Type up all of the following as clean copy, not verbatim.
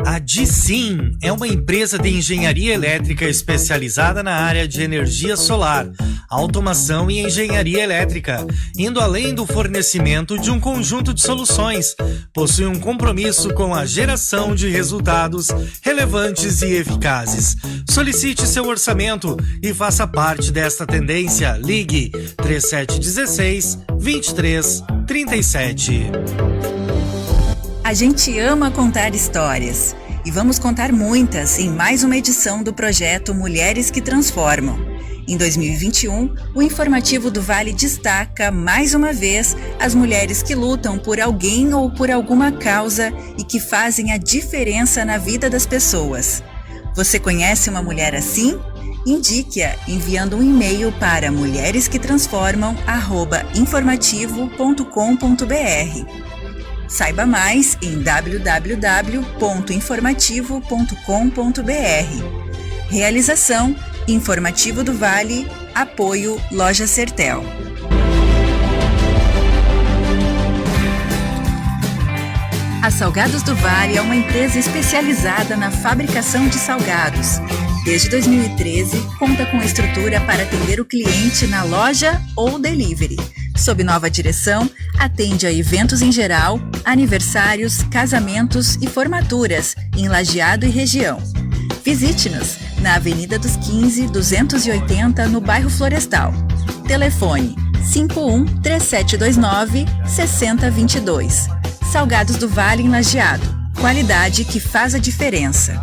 A Dicim é uma empresa de engenharia elétrica especializada na área de energia solar, automação e engenharia elétrica, indo além do fornecimento de um conjunto de soluções. Possui um compromisso com a geração de resultados relevantes e eficazes. Solicite seu orçamento e faça parte desta tendência. Ligue 3716-2337. A gente ama contar histórias e vamos contar muitas em mais uma edição do projeto Mulheres que Transformam. Em 2021, o Informativo do Vale destaca, mais uma vez, as mulheres que lutam por alguém ou por alguma causa e que fazem a diferença na vida das pessoas. Você conhece uma mulher assim? Indique-a enviando um e-mail para mulheresquetransformam@informativo.com.br. Saiba mais em www.informativo.com.br. Realização: Informativo do Vale, apoio Loja Sertel. A Salgados do Vale é uma empresa especializada na fabricação de salgados. Desde 2013, conta com estrutura para atender o cliente na loja ou delivery. Sob nova direção, atende a eventos em geral, aniversários, casamentos e formaturas em Lajeado e região. Visite-nos na Avenida dos 15, 280, no bairro Florestal. Telefone 51-3729-6022. Salgados do Vale em Lajeado. Qualidade que faz a diferença.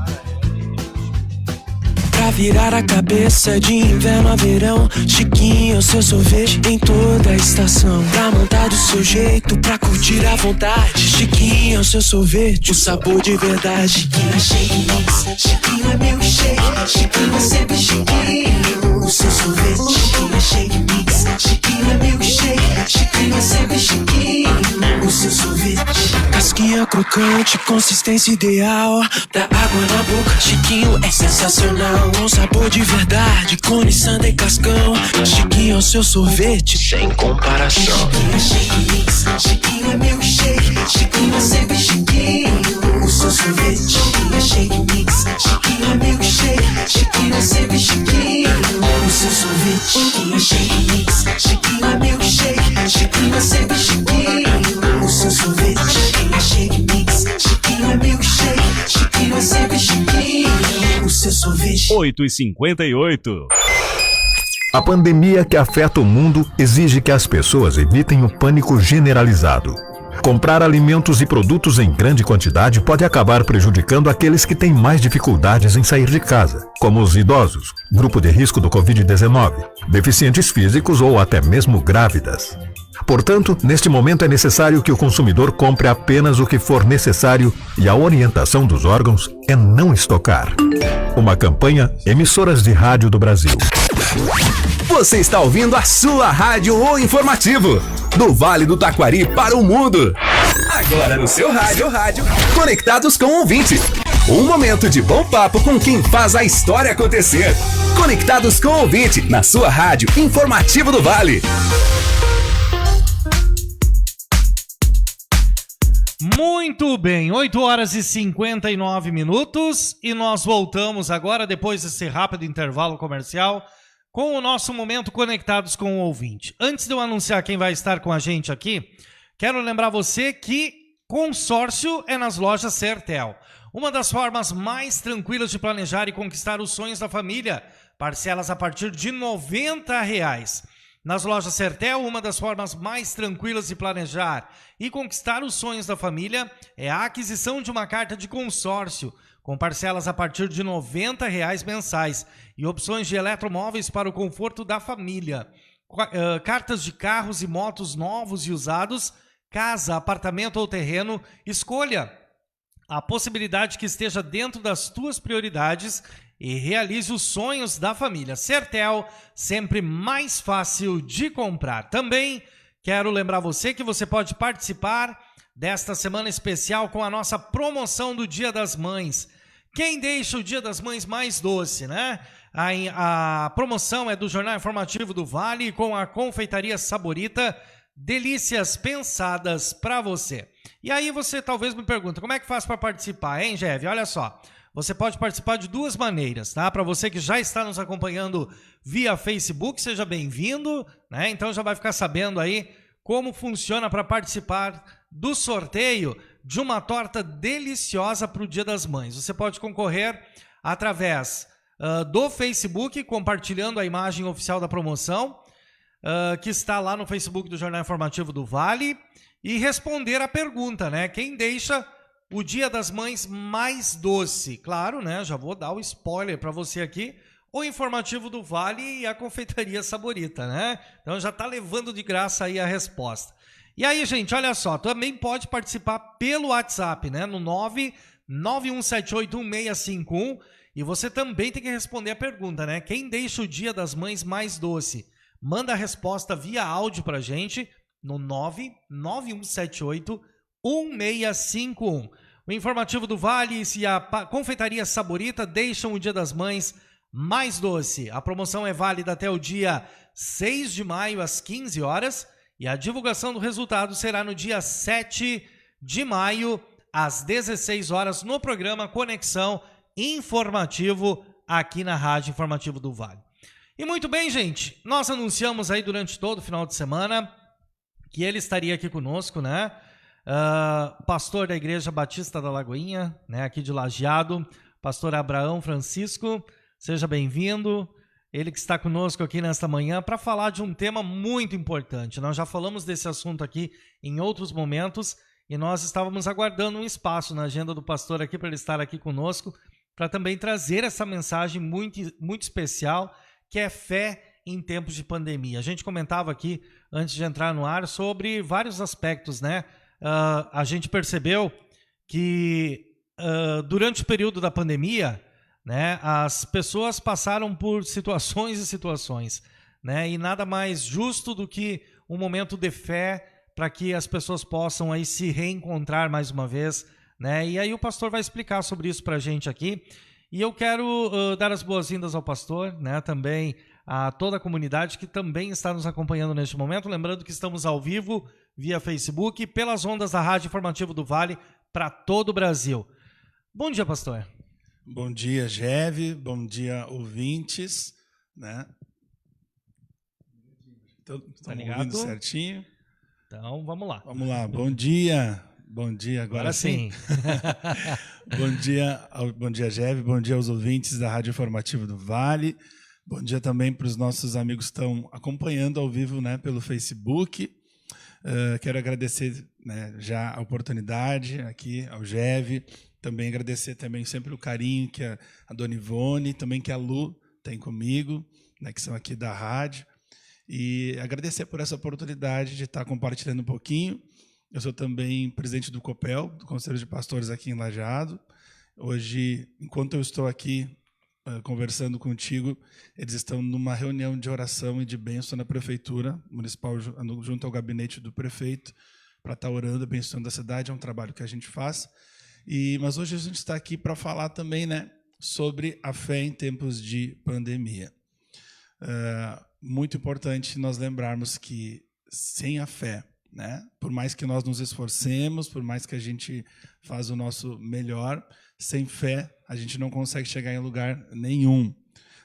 Pra virar a cabeça de inverno a verão, Chiquinho, seu sorvete em toda a estação. Pra montar do seu jeito, pra curtir à vontade, Chiquinho, seu sorvete, o sabor de verdade. Chiquinho é shake mix, Chiquinho é milkshake, Chiquinho é sempre Chiquinho, o seu sorvete. Chiquinho é shake mix, Chiquinho é milkshake, Chiquinho é sempre Chiquinho, o seu sorvete. Casquinha crocante, consistência ideal, dá água na boca, Chiquinho é sensacional. Um sabor de verdade, cone, sundae e cascão. Chiquinho é o seu sorvete, sem comparação. Chiquinho é shake mix, Chiquinho é milkshake, Chiquinho é sempre Chiquinho, o seu sorvete. Chiquinho é shake mix, Chiquinho é milkshake, Chiquinho é sempre Chiquinho, o seu sorvete. Chiquinho é shake mix, Chiquinho é milkshake, Chiquinho é sempre Chiquinho, o seu sorvete. Chiquinho é shake mix, Chiquinho é milkshake, Chiquinho é sempre Chiquinho, o seu sorvete. 8h58. A pandemia que afeta o mundo exige que as pessoas evitem o pânico generalizado. Comprar alimentos e produtos em grande quantidade pode acabar prejudicando aqueles que têm mais dificuldades em sair de casa, como os idosos, grupo de risco do Covid-19, deficientes físicos ou até mesmo grávidas. Portanto, neste momento é necessário que o consumidor compre apenas o que for necessário e a orientação dos órgãos é não estocar. Uma campanha Emissoras de Rádio do Brasil. Você está ouvindo a sua rádio O Informativo, do Vale do Taquari para o mundo. Agora no seu rádio, conectados com o ouvinte. Um momento de bom papo com quem faz a história acontecer. Conectados com o ouvinte, na sua rádio Informativo do Vale. Muito bem, 8h59 e nós voltamos agora, depois desse rápido intervalo comercial, com o nosso momento Conectados com o Ouvinte. Antes de eu anunciar quem vai estar com a gente aqui, quero lembrar você que consórcio é nas lojas Sertel. Uma das formas mais tranquilas de planejar e conquistar os sonhos da família. Parcelas a partir de R$ 90. Nas lojas Sertel, uma das formas mais tranquilas de planejar e conquistar os sonhos da família é a aquisição de uma carta de consórcio, com parcelas a partir de R$ 90 mensais e opções de eletromóveis para o conforto da família. Cartas de carros e motos novos e usados, casa, apartamento ou terreno, escolha a possibilidade que esteja dentro das tuas prioridades e realize os sonhos da família. Sertel, sempre mais fácil de comprar. Também quero lembrar você que você pode participar desta semana especial com a nossa promoção do Dia das Mães. Quem deixa o Dia das Mães mais doce, né? A promoção é do Jornal Informativo do Vale com a Confeitaria Saborita, delícias pensadas para você. E aí você talvez me pergunta, como é que faz para participar, hein, Jev? Olha só, você pode participar de duas maneiras, tá? Para você que já está nos acompanhando via Facebook, seja bem-vindo, né? Então já vai ficar sabendo aí como funciona para participar do sorteio de uma torta deliciosa para o Dia das Mães. Você pode concorrer através do Facebook, compartilhando a imagem oficial da promoção, que está lá no Facebook do Jornal Informativo do Vale, e responder a pergunta, né? Quem deixa o Dia das Mães mais doce? Claro, né? Já vou dar o spoiler para você aqui. O Informativo do Vale e a Confeitaria Saborita, né? Então já tá levando de graça aí a resposta. E aí, gente, olha só, também pode participar pelo WhatsApp, né? No 991781651. E você também tem que responder a pergunta, né? Quem deixa o Dia das Mães mais doce? Manda a resposta via áudio pra gente no 991781651. O Informativo do Vale e a Confeitaria Saborita deixam o Dia das Mães mais doce. A promoção é válida até o dia 6 de maio, às 15 horas, e a divulgação do resultado será no dia 7 de maio, às 16 horas, no programa Conexão Informativo, aqui na Rádio Informativo do Vale. E muito bem, gente, nós anunciamos aí durante todo o final de semana que ele estaria aqui conosco, né? Pastor da Igreja Batista da Lagoinha, né? Aqui de Lajeado, pastor Abraão Francisco. Seja bem-vindo, ele que está conosco aqui nesta manhã para falar de um tema muito importante. Nós já falamos desse assunto aqui em outros momentos e nós estávamos aguardando um espaço na agenda do pastor aqui para ele estar aqui conosco, para também trazer essa mensagem muito, muito especial, que é fé em tempos de pandemia. A gente comentava aqui, antes de entrar no ar, sobre vários aspectos, né? A gente percebeu que durante o período da pandemia, né, as pessoas passaram por situações e situações, né, e nada mais justo do que um momento de fé para que as pessoas possam aí se reencontrar mais uma vez, né, e aí o pastor vai explicar sobre isso para a gente aqui, e eu quero dar as boas-vindas ao pastor, né, também a toda a comunidade que também está nos acompanhando neste momento, lembrando que estamos ao vivo via Facebook, pelas ondas da Rádio Informativo do Vale, para todo o Brasil. Bom dia, pastor. Bom dia, Jev. Bom dia, ouvintes. Né? Estão ouvindo certinho? Então, vamos lá. Vamos lá. Bom dia. Bom dia, agora sim. Bom dia, Jev. Bom dia aos ouvintes da Rádio Informativo do Vale. Bom dia também para os nossos amigos que estão acompanhando ao vivo, né, pelo Facebook. Quero agradecer, né, já a oportunidade aqui ao Jev. Também agradecer também sempre o carinho que a Dona Ivone, também que a Lu tem comigo, né, que são aqui da rádio. E agradecer por essa oportunidade de estar compartilhando um pouquinho. Eu sou também presidente do COPEL, do Conselho de Pastores aqui em Lajeado. Hoje, enquanto eu estou aqui conversando contigo, eles estão numa reunião de oração e de bênção na Prefeitura Municipal, junto ao gabinete do prefeito, para estar orando, abençoando a cidade. É um trabalho que a gente faz. Mas hoje a gente está aqui para falar também, né, sobre a fé em tempos de pandemia. Muito importante nós lembrarmos que sem a fé, né, por mais que nós nos esforcemos, por mais que a gente faça o nosso melhor, sem fé a gente não consegue chegar em lugar nenhum,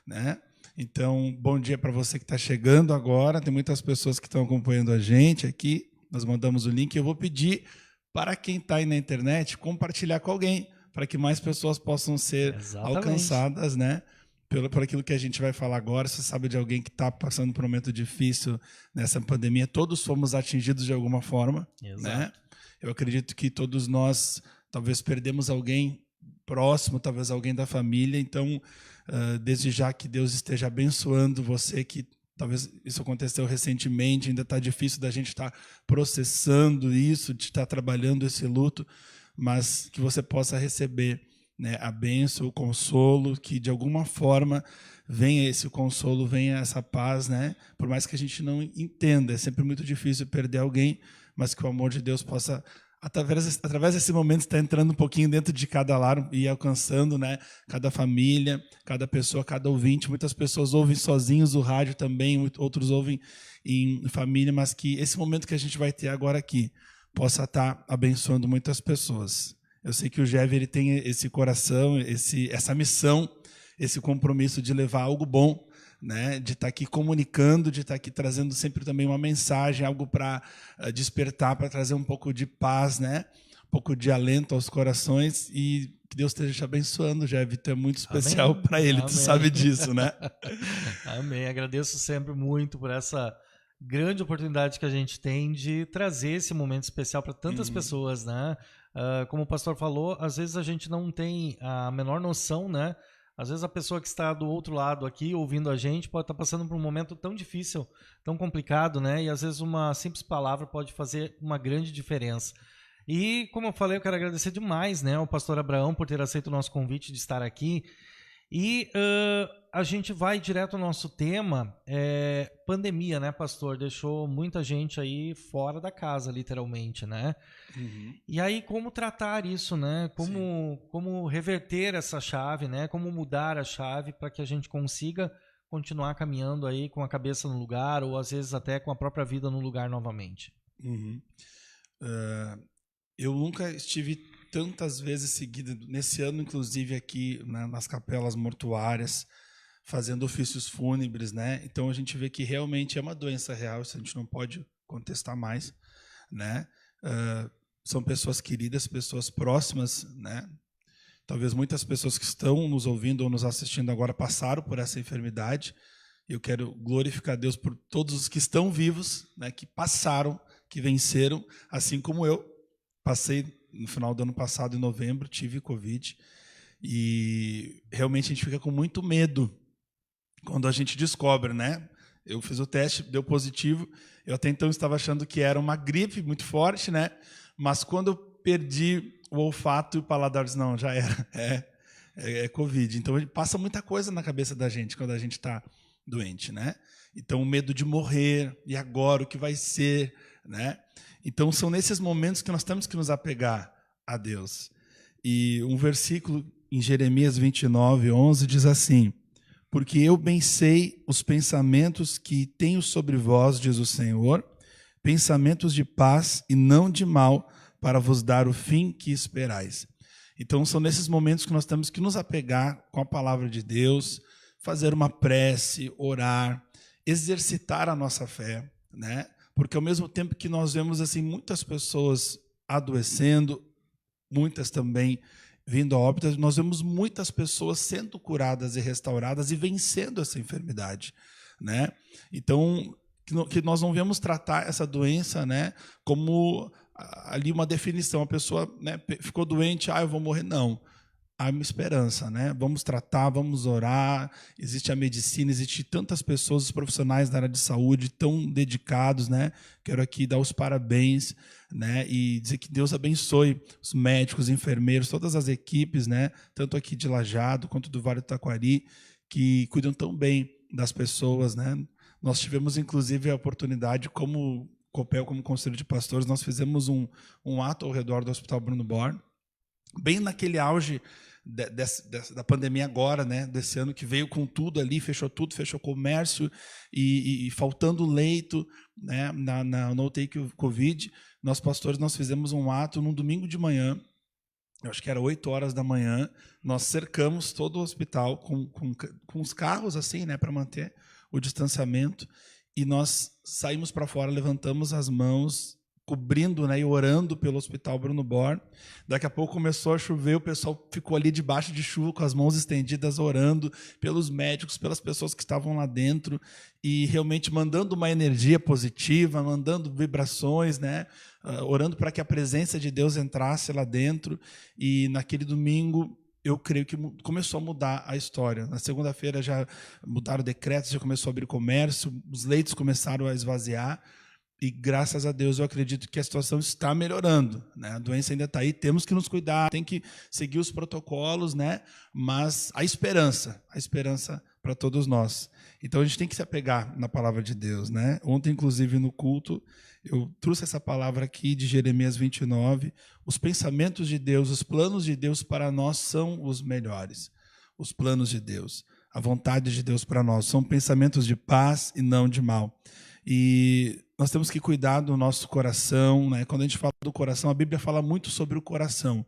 né? Então, bom dia para você que está chegando agora. Tem muitas pessoas que estão acompanhando a gente aqui. Nós mandamos o link. Eu vou pedir para quem está aí na internet compartilhar com alguém, para que mais pessoas possam ser alcançadas, né, por aquilo que a gente vai falar agora. Você sabe de alguém que está passando por um momento difícil nessa pandemia, todos fomos atingidos de alguma forma, né? Eu acredito que todos nós talvez perdemos alguém próximo, talvez alguém da família. Então, desde já que Deus esteja abençoando você, que talvez isso aconteceu recentemente, ainda está difícil da gente estar processando isso, de estar trabalhando esse luto, mas que você possa receber, né, a bênção, o consolo, que de alguma forma venha esse consolo, venha essa paz, né? Por mais que a gente não entenda, é sempre muito difícil perder alguém, mas que o amor de Deus possa, através desse momento, estar entrando um pouquinho dentro de cada lar e alcançando, né, cada família, cada pessoa, cada ouvinte. Muitas pessoas ouvem sozinhos o rádio também, outros ouvem em família, mas que esse momento que a gente vai ter agora aqui possa estar abençoando muitas pessoas. Eu sei que o Jev, ele tem esse coração, essa missão, esse compromisso de levar algo bom, né? De estar aqui comunicando, de estar aqui trazendo sempre também uma mensagem, algo para despertar, para trazer um pouco de paz, né? Um pouco de alento aos corações, e que Deus esteja te abençoando, Jev. Tu é muito especial para Ele, tu sabe disso, né? Amém. Agradeço sempre muito por essa grande oportunidade que a gente tem de trazer esse momento especial para tantas pessoas, né? Como o pastor falou, às vezes a gente não tem a menor noção, né? Às vezes a pessoa que está do outro lado aqui, ouvindo a gente, pode estar passando por um momento tão difícil, tão complicado, né? E às vezes uma simples palavra pode fazer uma grande diferença. E, como eu falei, eu quero agradecer demais, né, ao pastor Abraão por ter aceito o nosso convite de estar aqui. E a gente vai direto ao nosso tema, pandemia, né, pastor? Deixou muita gente aí fora da casa, literalmente, né? E aí, como tratar isso, né? Como reverter essa chave, né? Como mudar a chave para que a gente consiga continuar caminhando aí com a cabeça no lugar, ou às vezes até com a própria vida no lugar novamente. Eu nunca estive tantas vezes seguidas, nesse ano, inclusive, aqui, né, nas capelas mortuárias, fazendo ofícios fúnebres, né? Então a gente vê que realmente é uma doença real, isso a gente não pode contestar mais, né? São pessoas queridas, pessoas próximas, né? Talvez muitas pessoas que estão nos ouvindo ou nos assistindo agora passaram por essa enfermidade. Eu quero glorificar Deus por todos os que estão vivos, né? Que passaram, que venceram, assim como eu. Passei no final do ano passado, em novembro, tive Covid, e realmente a gente fica com muito medo quando a gente descobre, né? Eu fiz o teste, deu positivo, eu até então estava achando que era uma gripe muito forte, né? Mas quando eu perdi o olfato e o paladar, eu disse, não, já era, é Covid. Então passa muita coisa na cabeça da gente quando a gente está doente, né? Então o medo de morrer, e agora o que vai ser, né? Então, são nesses momentos que nós temos que nos apegar a Deus. E um versículo em Jeremias 29:11 diz assim: porque eu bem sei os pensamentos que tenho sobre vós, diz o Senhor, pensamentos de paz e não de mal, para vos dar o fim que esperais. Então, são nesses momentos que nós temos que nos apegar com a palavra de Deus, fazer uma prece, orar, exercitar a nossa fé, né? Porque ao mesmo tempo que nós vemos assim muitas pessoas adoecendo, muitas também vindo a óbito, nós vemos muitas pessoas sendo curadas e restauradas e vencendo essa enfermidade, né? Então, que nós não vemos tratar essa doença, né, como ali uma definição. A pessoa, né, ficou doente, eu vou morrer. Não. Há uma esperança, né? Vamos tratar, vamos orar. Existe a medicina, existe tantas pessoas, os profissionais da área de saúde tão dedicados, né? Quero aqui dar os parabéns, né? E dizer que Deus abençoe os médicos, os enfermeiros, todas as equipes, né? Tanto aqui de Lajeado quanto do Vale do Taquari, que cuidam tão bem das pessoas, né? Nós tivemos, inclusive, a oportunidade, como COPEL, como Conselho de Pastores, nós fizemos um ato ao redor do Hospital Bruno Born, bem naquele auge da pandemia agora, né, desse ano, que veio com tudo ali, fechou comércio e faltando leito, né, na UTI Covid. Nós, pastores, nós fizemos um ato num domingo de manhã, eu acho que era 8 horas da manhã, nós cercamos todo o hospital com os carros, assim, né, para manter o distanciamento, e nós saímos para fora, levantamos as mãos, cobrindo, né, e orando pelo Hospital Bruno Born. Daqui a pouco começou a chover, o pessoal ficou ali debaixo de chuva, com as mãos estendidas, orando pelos médicos, pelas pessoas que estavam lá dentro, e realmente mandando uma energia positiva, mandando vibrações, né, orando para que a presença de Deus entrasse lá dentro. E naquele domingo, eu creio que começou a mudar a história. Na segunda-feira já mudaram decretos, já começou a abrir comércio, os leitos começaram a esvaziar, e graças a Deus eu acredito que a situação está melhorando, né? A doença ainda está aí, temos que nos cuidar, tem que seguir os protocolos, né? Mas a esperança para todos nós. Então a gente tem que se apegar na palavra de Deus, né? Ontem, inclusive, no culto, eu trouxe essa palavra aqui de Jeremias 29, os pensamentos de Deus, os planos de Deus para nós são os melhores. Os planos de Deus, a vontade de Deus para nós são pensamentos de paz e não de mal. E nós temos que cuidar do nosso coração, né? Quando a gente fala do coração, a Bíblia fala muito sobre o coração.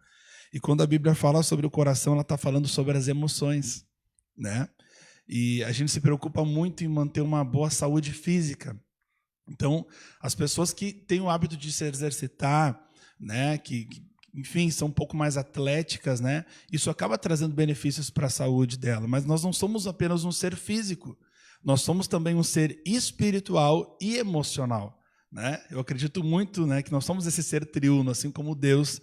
E quando a Bíblia fala sobre o coração, ela está falando sobre as emoções, né? E a gente se preocupa muito em manter uma boa saúde física. Então, as pessoas que têm o hábito de se exercitar, né, enfim, são um pouco mais atléticas, né, isso acaba trazendo benefícios para a saúde dela. Mas nós não somos apenas um ser físico, nós somos também um ser espiritual e emocional, né? Eu acredito muito, né, que nós somos esse ser triuno, assim como Deus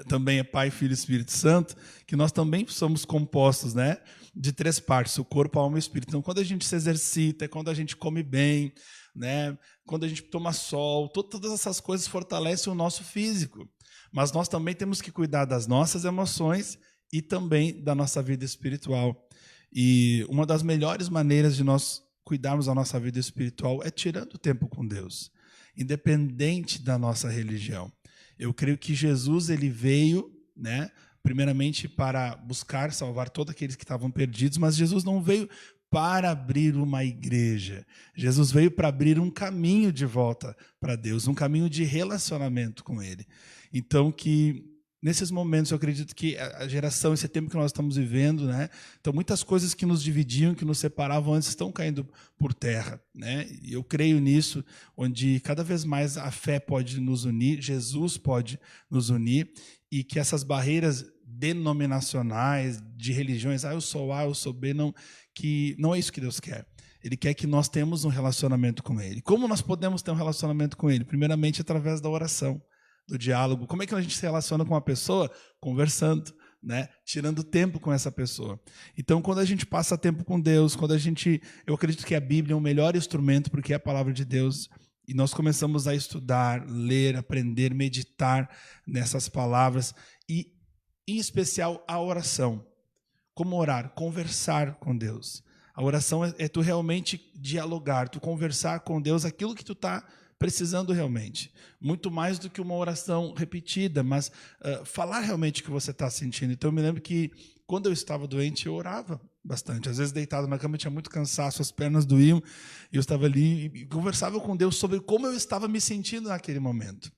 também é Pai, Filho e Espírito Santo, que nós também somos compostos, né, de 3 partes, o corpo, a alma e o espírito. Então, quando a gente se exercita, quando a gente come bem, né, quando a gente toma sol, todas essas coisas fortalecem o nosso físico. Mas nós também temos que cuidar das nossas emoções e também da nossa vida espiritual. E uma das melhores maneiras de nós cuidarmos da nossa vida espiritual é tirando tempo com Deus, independente da nossa religião. Eu creio que Jesus ele veio, né, primeiramente para buscar salvar todos aqueles que estavam perdidos, mas Jesus não veio para abrir uma igreja. Jesus veio para abrir um caminho de volta para Deus, um caminho de relacionamento com Ele. Então, que nesses momentos eu acredito que a geração, esse tempo que nós estamos vivendo, né? Então, muitas coisas que nos dividiam, que nos separavam antes, estão caindo por terra, né? E eu creio nisso, onde cada vez mais a fé pode nos unir, Jesus pode nos unir, e que essas barreiras denominacionais, de religiões, eu sou A, eu sou B, que não é isso que Deus quer. Ele quer que nós tenhamos um relacionamento com Ele. Como nós podemos ter um relacionamento com Ele? Primeiramente, através da oração, do diálogo. Como é que a gente se relaciona com uma pessoa? Conversando, né? Tirando tempo com essa pessoa. Então, quando a gente passa tempo com Deus, eu acredito que a Bíblia é o melhor instrumento, porque é a palavra de Deus, e nós começamos a estudar, ler, aprender, meditar nessas palavras, e, em especial, a oração. Como orar? Conversar com Deus. A oração é tu realmente dialogar, tu conversar com Deus aquilo que tu está precisando realmente. Muito mais do que uma oração repetida, mas falar realmente o que você está sentindo. Então, eu me lembro que quando eu estava doente, eu orava bastante. Às vezes, deitado na cama, eu tinha muito cansaço, as pernas doíam, e eu estava ali e conversava com Deus sobre como eu estava me sentindo naquele momento.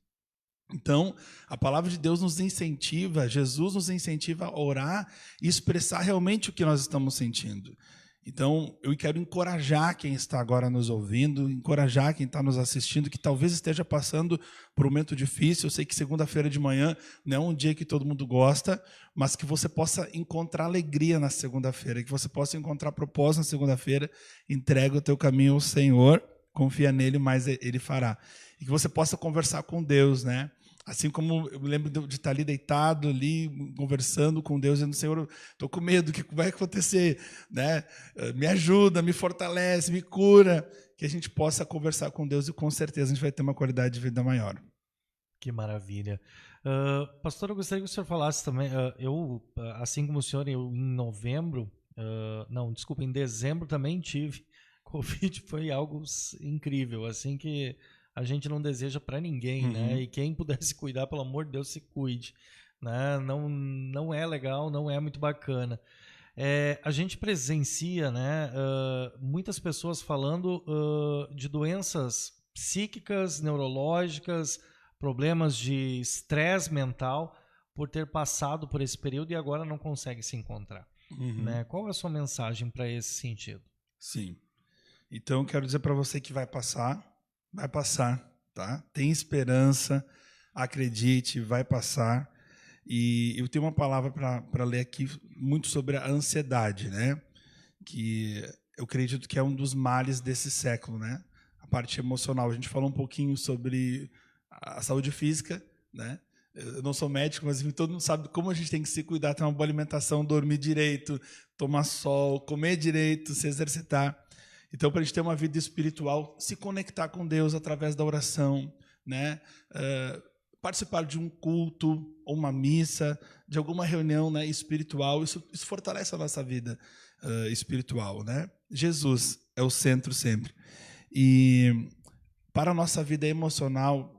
Então, a palavra de Deus nos incentiva, Jesus nos incentiva a orar e expressar realmente o que nós estamos sentindo. Então, eu quero encorajar quem está agora nos ouvindo, encorajar quem está nos assistindo, que talvez esteja passando por um momento difícil. Eu sei que segunda-feira de manhã não é um dia que todo mundo gosta, mas que você possa encontrar alegria na segunda-feira, que você possa encontrar propósito na segunda-feira. Entrega o teu caminho ao Senhor, confia nele, mas Ele fará. E que você possa conversar com Deus, né? Assim como eu me lembro de estar ali deitado, ali, conversando com Deus, dizendo, Senhor, estou com medo, o que vai acontecer? Né? Me ajuda, me fortalece, me cura. Que a gente possa conversar com Deus e com certeza a gente vai ter uma qualidade de vida maior. Que maravilha. Pastor, eu gostaria que o senhor falasse também, eu, assim como o senhor, eu em dezembro também tive Covid, foi algo incrível, assim que a gente não deseja para ninguém, né? E quem puder se cuidar, pelo amor de Deus, se cuide, né? Não é legal, não é muito bacana. A gente presencia, né, muitas pessoas falando de doenças psíquicas, neurológicas, problemas de estresse mental, por ter passado por esse período e agora não consegue se encontrar. Né? Qual é a sua mensagem para esse sentido? Sim. Então, eu quero dizer para você que vai passar, tá? Tem esperança, acredite, vai passar. E eu tenho uma palavra para ler aqui muito sobre a ansiedade, né? Que eu acredito que é um dos males desse século, né? A parte emocional. A gente falou um pouquinho sobre a saúde física, né? Eu não sou médico, mas todo mundo sabe como a gente tem que se cuidar, ter uma boa alimentação, dormir direito, tomar sol, comer direito, se exercitar. Então, para a gente ter uma vida espiritual, se conectar com Deus através da oração, né? Participar de um culto, ou uma missa, de alguma reunião, né, espiritual, isso fortalece a nossa vida espiritual, né? Jesus é o centro sempre. E para a nossa vida emocional,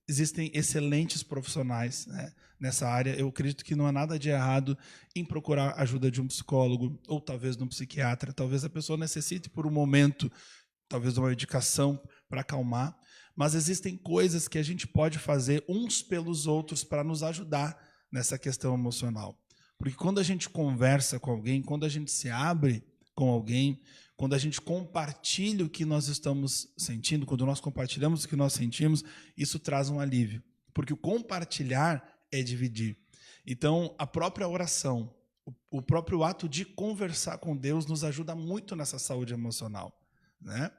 existem excelentes profissionais, né, nessa área. Eu acredito que não há nada de errado em procurar a ajuda de um psicólogo ou talvez de um psiquiatra. Talvez a pessoa necessite por um momento, talvez de uma medicação para acalmar. mas existem coisas que a gente pode fazer uns pelos outros para nos ajudar nessa questão emocional. Porque quando a gente conversa com alguém, quando a gente se abre com alguém, quando a gente compartilha o que nós estamos sentindo, quando nós compartilhamos o que nós sentimos, isso traz um alívio. Porque o compartilhar é dividir. Então, a própria oração, o próprio ato de conversar com Deus nos ajuda muito nessa saúde emocional, né?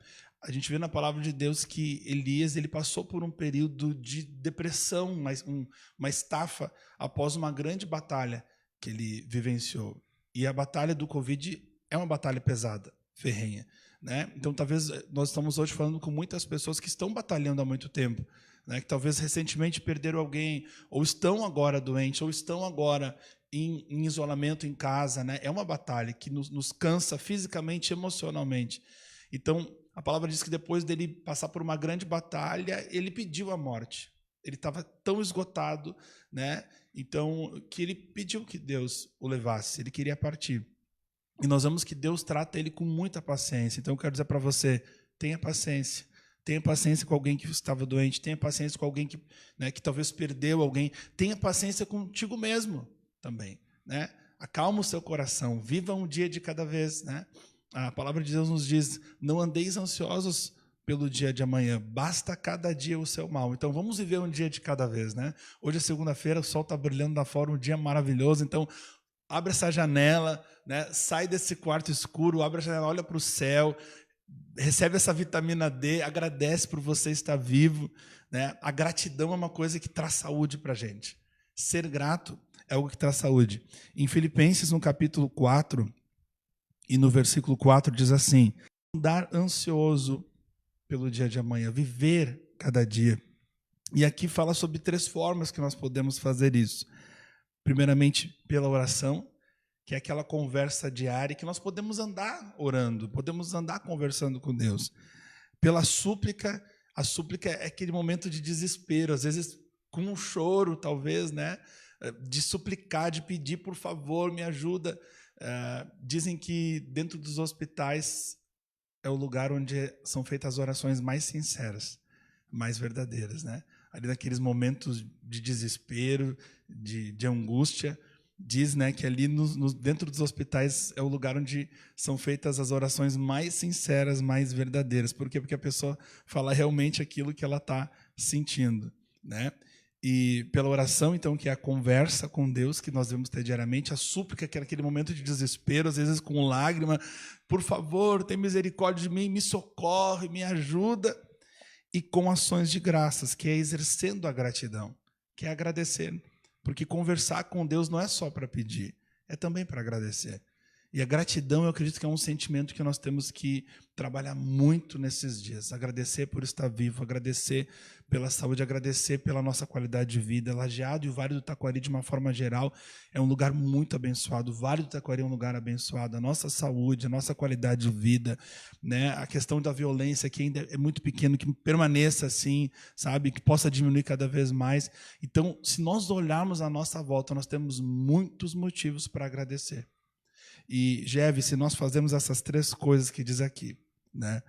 A gente vê na palavra de Deus que Elias ele passou por um período de depressão, uma estafa, após uma grande batalha que ele vivenciou. E a batalha do Covid é uma batalha pesada, ferrenha, né? Então, talvez nós estamos hoje falando com muitas pessoas que estão batalhando há muito tempo, né? Que talvez recentemente perderam alguém, ou estão agora doentes, ou estão agora em isolamento em casa, né? É uma batalha que nos cansa fisicamente e emocionalmente. Então, a palavra diz que depois dele passar por uma grande batalha, ele pediu a morte. Ele estava tão esgotado, né? Então, que ele pediu que Deus o levasse, ele queria partir. E nós vemos que Deus trata ele com muita paciência. Então, eu quero dizer para você, tenha paciência. Tenha paciência com alguém que estava doente, tenha paciência com alguém que, né, que talvez perdeu alguém. Tenha paciência contigo mesmo também, né? Acalma o seu coração, viva um dia de cada vez, né? A palavra de Deus nos diz, não andeis ansiosos pelo dia de amanhã, basta cada dia o seu mal. Então, vamos viver um dia de cada vez, né? Hoje é segunda-feira, o sol está brilhando lá fora, um dia maravilhoso, então abre essa janela, né? Sai desse quarto escuro, abre a janela, olha para o céu, recebe essa vitamina D, agradece por você estar vivo, né? A gratidão é uma coisa que traz saúde para a gente. Ser grato é algo que traz saúde. Em Filipenses, no capítulo 4, e no versículo 4 diz assim, andar ansioso pelo dia de amanhã, viver cada dia. E aqui fala sobre 3 formas que nós podemos fazer isso. Primeiramente, pela oração, que é aquela conversa diária que nós podemos andar orando, podemos andar conversando com Deus. Pela súplica, a súplica é aquele momento de desespero, às vezes com um choro, talvez, né? De suplicar, de pedir, por favor, me ajuda. Dizem que dentro dos hospitais é o lugar onde são feitas as orações mais sinceras, mais verdadeiras, né? Ali naqueles momentos de desespero, de angústia, diz, né, que ali dentro dos hospitais é o lugar onde são feitas as orações mais sinceras, mais verdadeiras. Por quê? Porque a pessoa fala realmente aquilo que ela está sentindo, né? E pela oração, então, que é a conversa com Deus que nós devemos ter diariamente, a súplica, que é aquele momento de desespero, às vezes com lágrima, por favor, tem misericórdia de mim, me socorre, me ajuda. E com ações de graças, que é exercendo a gratidão, que é agradecer. Porque conversar com Deus não é só para pedir, é também para agradecer. E a gratidão, eu acredito que é um sentimento que nós temos que trabalhar muito nesses dias. Agradecer por estar vivo, agradecer pela saúde, agradecer pela nossa qualidade de vida. Lajeado e o Vale do Taquari, de uma forma geral, é um lugar muito abençoado. O Vale do Taquari é um lugar abençoado. A nossa saúde, a nossa qualidade de vida, né? A questão da violência, que ainda é muito pequeno, que permaneça assim, sabe? Que possa diminuir cada vez mais. Então, se nós olharmos à nossa volta, nós temos muitos motivos para agradecer. E, Geve, se nós fazemos essas 3 coisas que diz aqui, né?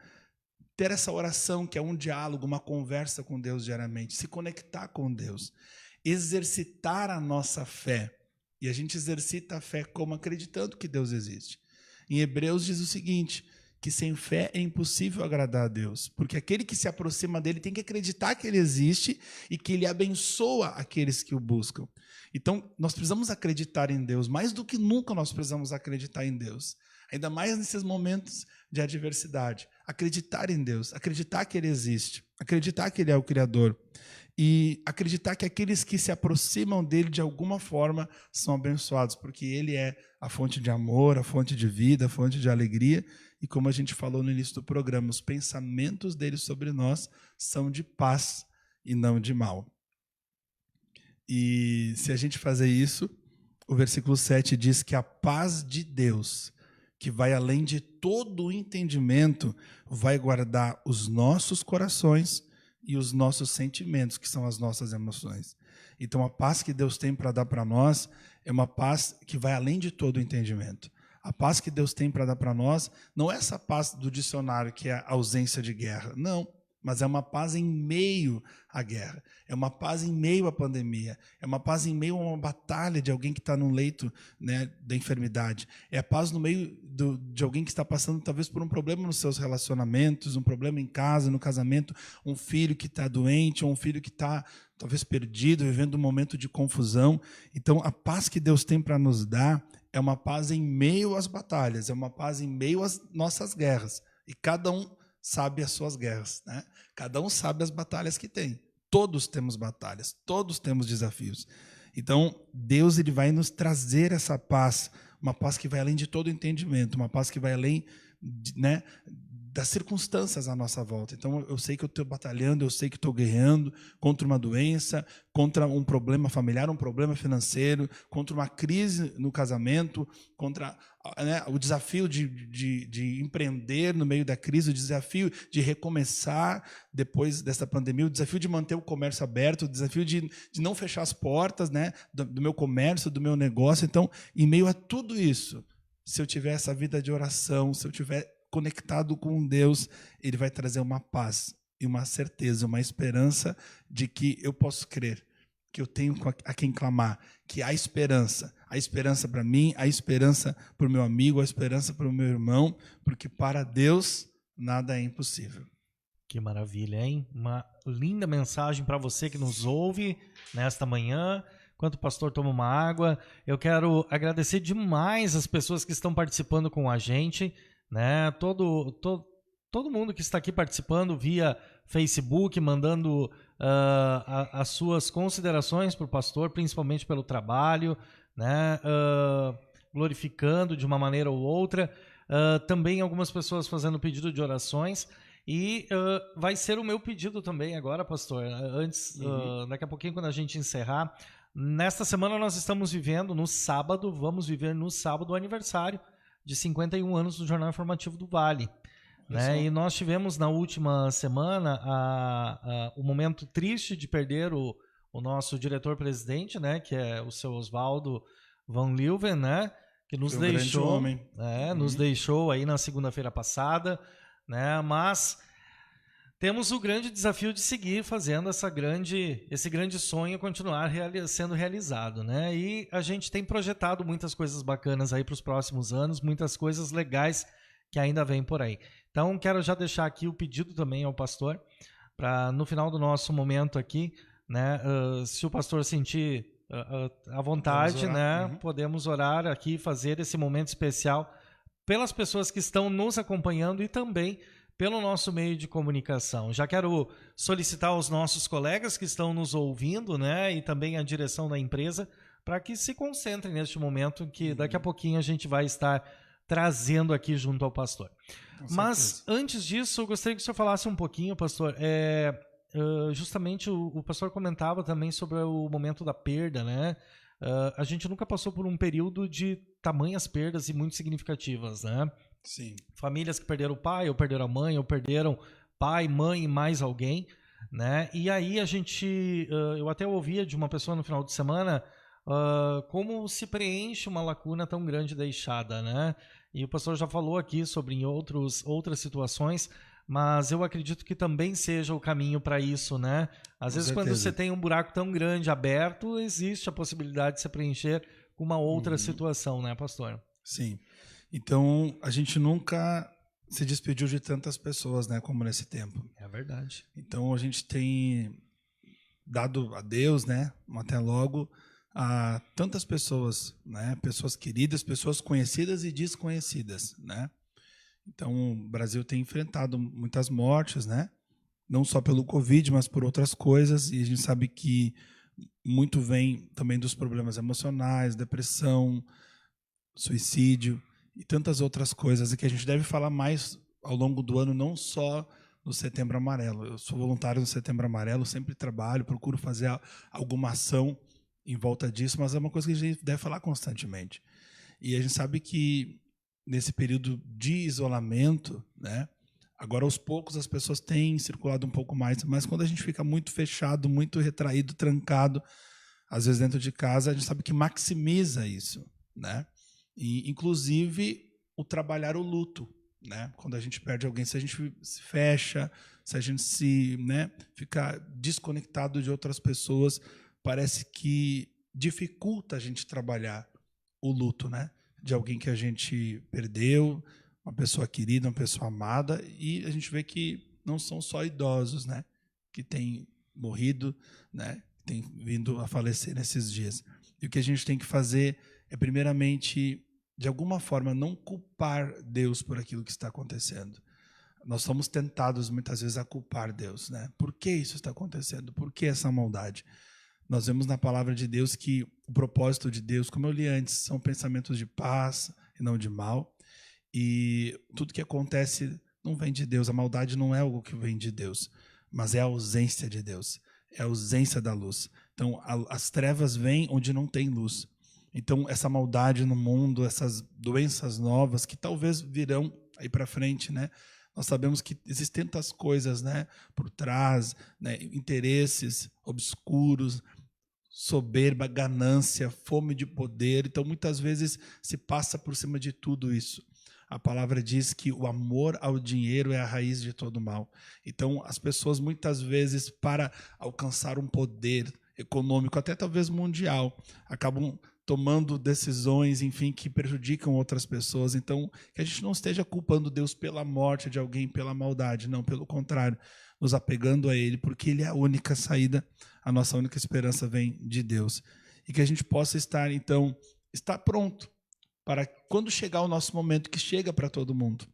Ter essa oração, que é um diálogo, uma conversa com Deus diariamente, se conectar com Deus, exercitar a nossa fé. E a gente exercita a fé como acreditando que Deus existe. Em Hebreus diz o seguinte, que sem fé é impossível agradar a Deus, porque aquele que se aproxima dele tem que acreditar que ele existe e que ele abençoa aqueles que o buscam. Então, nós precisamos acreditar em Deus, mais do que nunca nós precisamos acreditar em Deus, ainda mais nesses momentos de adversidade. Acreditar em Deus, acreditar que ele existe, acreditar que ele é o Criador e acreditar que aqueles que se aproximam dele de alguma forma são abençoados, porque ele é a fonte de amor, a fonte de vida, a fonte de alegria. E como a gente falou no início do programa, os pensamentos dele sobre nós são de paz e não de mal. E se a gente fazer isso, o versículo 7 diz que a paz de Deus, que vai além de todo o entendimento, vai guardar os nossos corações e os nossos sentimentos, que são as nossas emoções. Então, a paz que Deus tem para dar para nós é uma paz que vai além de todo o entendimento. A paz que Deus tem para dar para nós não é essa paz do dicionário, que é a ausência de guerra. Não. mas é uma paz em meio à guerra, é uma paz em meio à pandemia, é uma paz em meio a uma batalha de alguém que está no leito, né, da enfermidade, é a paz no meio de alguém que está passando talvez por um problema nos seus relacionamentos, um problema em casa, no casamento, um filho que está doente, ou um filho que está talvez perdido, vivendo um momento de confusão. Então, a paz que Deus tem para nos dar é uma paz em meio às batalhas, é uma paz em meio às nossas guerras, e cada um sabe as suas guerras, né? Cada um sabe as batalhas que tem. Todos temos batalhas, todos temos desafios. Então, Deus ele vai nos trazer essa paz, uma paz que vai além de todo entendimento, uma paz que vai além, né, das circunstâncias à nossa volta. Então, eu sei que eu estou batalhando, eu sei que estou guerreando contra uma doença, contra um problema familiar, um problema financeiro, contra uma crise no casamento, contra, né, o desafio de empreender no meio da crise, o desafio de recomeçar depois dessa pandemia, o desafio de manter o comércio aberto, o desafio de não fechar as portas, né, do meu comércio, do meu negócio. Então, em meio a tudo isso, se eu tiver essa vida de oração, se eu tiver conectado com Deus, ele vai trazer uma paz e uma certeza, uma esperança de que eu posso crer, que eu tenho a quem clamar, que há esperança para mim, há esperança para o meu amigo, há esperança para o meu irmão, porque para Deus nada é impossível. Que maravilha, hein? Uma linda mensagem para você que nos ouve nesta manhã. Enquanto o pastor toma uma água, eu quero agradecer demais as pessoas que estão participando com a gente, né? Todo mundo que está aqui participando via Facebook, mandando as suas considerações para o pastor, principalmente pelo trabalho, né? Glorificando de uma maneira ou outra. Também algumas pessoas fazendo pedido de orações. E vai ser o meu pedido também agora, pastor. Daqui a pouquinho, quando a gente encerrar, nesta semana nós estamos vivendo vamos viver no sábado o aniversário de 51 anos do Jornal Informativo do Vale. Né? E nós tivemos na última semana o momento triste de perder o nosso diretor-presidente, né? Que é o seu Oswaldo Van Leeuwen, né? Que nos deixou, nos deixou aí na segunda-feira passada, né? Mas temos o grande desafio de seguir fazendo esse grande sonho continuar sendo realizado, né? E a gente tem projetado muitas coisas bacanas aí para os próximos anos, muitas coisas legais que ainda vêm por aí. Então, quero já deixar aqui o pedido também ao pastor, para no final do nosso momento aqui, né? Se o pastor sentir à vontade, né? Podemos orar aqui, fazer esse momento especial pelas pessoas que estão nos acompanhando e também pelo nosso meio de comunicação. Já quero solicitar aos nossos colegas que estão nos ouvindo, né, e também a direção da empresa, para que se concentrem neste momento que daqui a pouquinho a gente vai estar trazendo aqui junto ao pastor. Mas antes disso, eu gostaria que o senhor falasse um pouquinho, pastor, justamente o pastor comentava também sobre o momento da perda, né? A gente nunca passou por um período de tamanhas perdas e muito significativas, né? Sim. Famílias que perderam o pai, ou perderam a mãe, ou perderam pai, mãe e mais alguém, né? E aí a gente, eu até ouvia de uma pessoa no final de semana como se preenche uma lacuna tão grande deixada, né? E o pastor já falou aqui sobre em outras situações, mas eu acredito que também seja o caminho para isso, né? Às vezes quando você tem um buraco tão grande aberto, existe a possibilidade de se preencher com uma outra situação, né, pastor? Sim. Então, a gente nunca se despediu de tantas pessoas, né, como nesse tempo. É verdade. Então, a gente tem dado a Deus, né, até logo, a tantas pessoas, né, pessoas queridas, pessoas conhecidas e desconhecidas, né. Então, o Brasil tem enfrentado muitas mortes, né, não só pelo Covid, mas por outras coisas, e a gente sabe que muito vem também dos problemas emocionais, depressão, suicídio e tantas outras coisas, e que a gente deve falar mais ao longo do ano, não só no Setembro Amarelo. Eu sou voluntário no Setembro Amarelo, sempre trabalho, procuro fazer alguma ação em volta disso, mas é uma coisa que a gente deve falar constantemente. E a gente sabe que nesse período de isolamento, né, agora aos poucos as pessoas têm circulado um pouco mais, mas quando a gente fica muito fechado, muito retraído, trancado, às vezes dentro de casa, a gente sabe que maximiza isso, né? E, inclusive, o trabalhar o luto, né? Quando a gente perde alguém, se a gente se fecha, se a gente se, né, fica desconectado de outras pessoas, parece que dificulta a gente trabalhar o luto, né? De alguém que a gente perdeu, uma pessoa querida, uma pessoa amada, e a gente vê que não são só idosos, né, que têm morrido, né, têm vindo a falecer nesses dias. E o que a gente tem que fazer é, primeiramente, de alguma forma, não culpar Deus por aquilo que está acontecendo. Nós somos tentados, muitas vezes, a culpar Deus, né? Por que isso está acontecendo? Por que essa maldade? Nós vemos na palavra de Deus que o propósito de Deus, como eu li antes, são pensamentos de paz e não de mal. E tudo que acontece não vem de Deus. A maldade não é algo que vem de Deus, mas é a ausência de Deus. É a ausência da luz. Então, as trevas vêm onde não tem luz. Então, essa maldade no mundo, essas doenças novas que talvez virão aí para frente, né? Nós sabemos que existem tantas coisas, né, por trás, né, interesses obscuros, soberba, ganância, fome de poder. Então, muitas vezes se passa por cima de tudo isso. A palavra diz que o amor ao dinheiro é a raiz de todo mal. Então, as pessoas muitas vezes, para alcançar um poder econômico, até talvez mundial, acabam tomando decisões, enfim, que prejudicam outras pessoas. Então, que a gente não esteja culpando Deus pela morte de alguém, pela maldade. Não, pelo contrário, nos apegando a Ele, porque Ele é a única saída, a nossa única esperança vem de Deus. E que a gente possa estar, então, estar pronto para quando chegar o nosso momento, que chega para todo mundo.